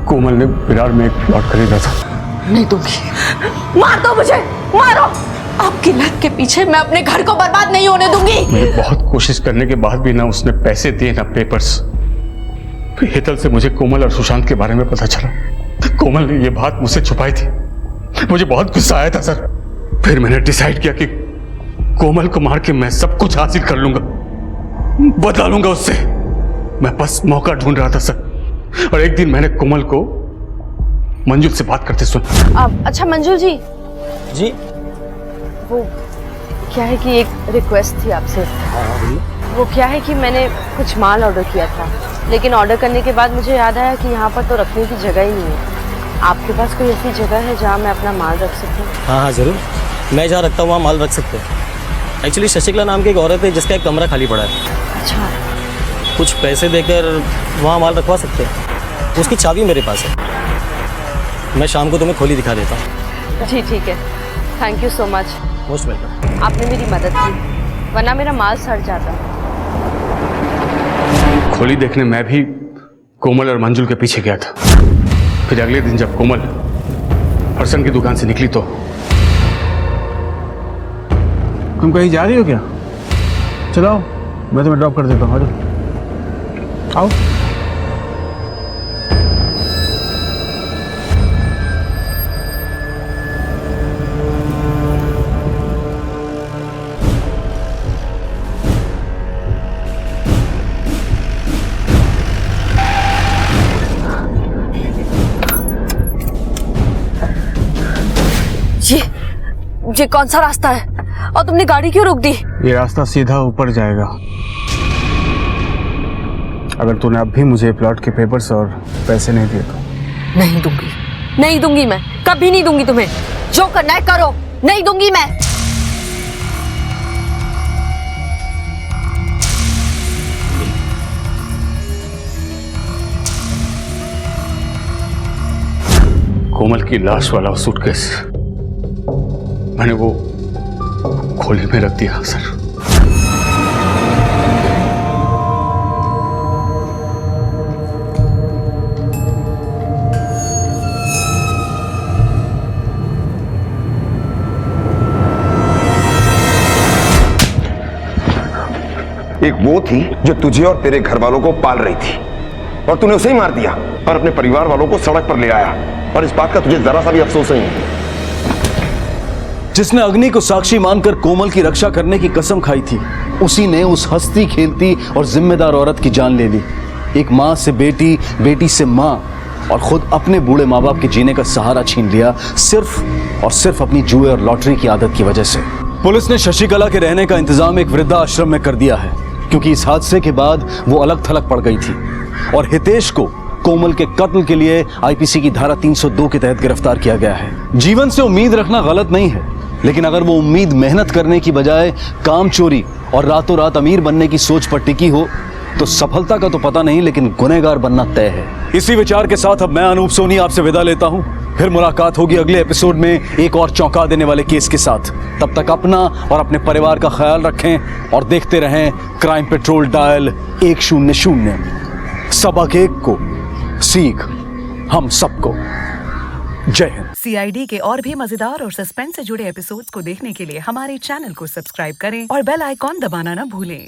कोमल ने विरार में एक प्लॉट खरीदा था।
नहीं दूंगी, मार दो मुझे, मारो। आपकी लत के पीछे मैं अपने घर को बर्बाद नहीं होने दूंगी।
मैंने बहुत कोशिश करने के बाद भी ना उसने पैसे दिए ना पेपर्स। हेतल से मुझे कोमल और सुशांत के बारे में पता चला। कोमल ने ये बात मुझसे छुपाई थी। मुझे बहुत गुस्सा आया था सर। फिर मैंने डिसाइड किया कि कोमल को मार के मैं सब कुछ हासिल कर लूंगा, बदला लूंगा उससे। मैं बस मौका ढूंढ रहा था सर, और एक दिन मैंने कोमल को मंजुल से बात करते सुना।
अच्छा मंजुल जी,
जी
वो क्या है कि एक रिक्वेस्ट थी आपसे।
वो क्या है कि मैंने कुछ माल ऑर्डर किया था, लेकिन ऑर्डर करने के बाद मुझे याद आया कि यहाँ पर तो रखने की जगह ही नहीं है। आपके पास कोई ऐसी जगह है जहाँ मैं अपना माल रख सकूँ?
हाँ हाँ ज़रूर, मैं जहाँ रखता हूँ वहाँ माल रख सकते हैं। एक्चुअली शशिकला नाम की एक औरत है जिसका एक कमरा खाली पड़ा है।
अच्छा।
कुछ पैसे देकर वहाँ माल रखवा सकते हैं। उसकी चाबी मेरे पास है, मैं शाम को तुम्हें खोली दिखा देता हूँ।
जी ठीक है, thank you so much.
Most welcome.
आपने मेरी मदद की, वरना मेरा माल सड़ जाता।
खोली देखने मैं भी कोमल और मंजुल के पीछे गया था। फिर अगले दिन जब कोमल फरसन की दुकान से निकली तो तुम कहीं जा रही हो क्या? चलो आओ, मैं तुम्हें ड्रॉप कर देता हूँ। आओ।
ये कौन सा रास्ता है और तुमने गाड़ी क्यों रोक दी?
ये रास्ता सीधा ऊपर जाएगा। अगर तूने अब भी मुझे प्लॉट के पेपर्स और पैसे नहीं दिए तो।
नहीं दूंगी, नहीं दूंगी, मैं कभी नहीं दूंगी तुम्हें। जो करना है करो, नहीं दूंगी मैं।
कोमल की लाश वाला सूटकेस मैंने वो खोली में रख दिया सर।
एक वो थी जो तुझे और तेरे घर वालों को पाल रही थी और तूने उसे ही मार दिया और अपने परिवार वालों को सड़क पर ले आया, और इस बात का तुझे जरा सा भी अफसोस नहीं है।
जिसने अग्नि को साक्षी मानकर कोमल की रक्षा करने की कसम खाई थी, उसी ने उस हंसती खेलती और जिम्मेदार औरत की जान ले ली। एक माँ से बेटी, बेटी से माँ, और खुद अपने बूढ़े माँ बाप के जीने का सहारा छीन लिया, सिर्फ और सिर्फ अपनी जुए और लॉटरी की आदत की वजह से। पुलिस ने शशिकला के रहने का इंतजाम एक वृद्धाश्रम में कर दिया है, क्योंकि इस हादसे के बाद वो अलग थलग पड़ गई थी। और हितेश को कोमल के कत्ल के लिए आईपीसी की धारा 302 के तहत गिरफ्तार किया गया है। जीवन से उम्मीद रखना गलत नहीं है, लेकिन अगर वो उम्मीद मेहनत करने की बजाय काम चोरी और रातों रात अमीर बनने की सोच पर टिकी हो तो सफलता का तो पता नहीं, लेकिन गुनहगार बनना तय है। इसी विचार के साथ अब मैं अनूप सोनी आपसे विदा लेता हूं। फिर मुलाकात होगी अगले एपिसोड में एक और चौंका देने वाले केस के साथ। तब तक अपना और अपने परिवार का ख्याल रखें और देखते रहें क्राइम पेट्रोल डायल 100। सबक एक को सीख हम सबको। जय हिंद।
CID के और भी मजेदार और सस्पेंस से जुड़े एपिसोड्स को देखने के लिए हमारे चैनल को सब्सक्राइब करें और बेल आइकॉन दबाना न भूलें।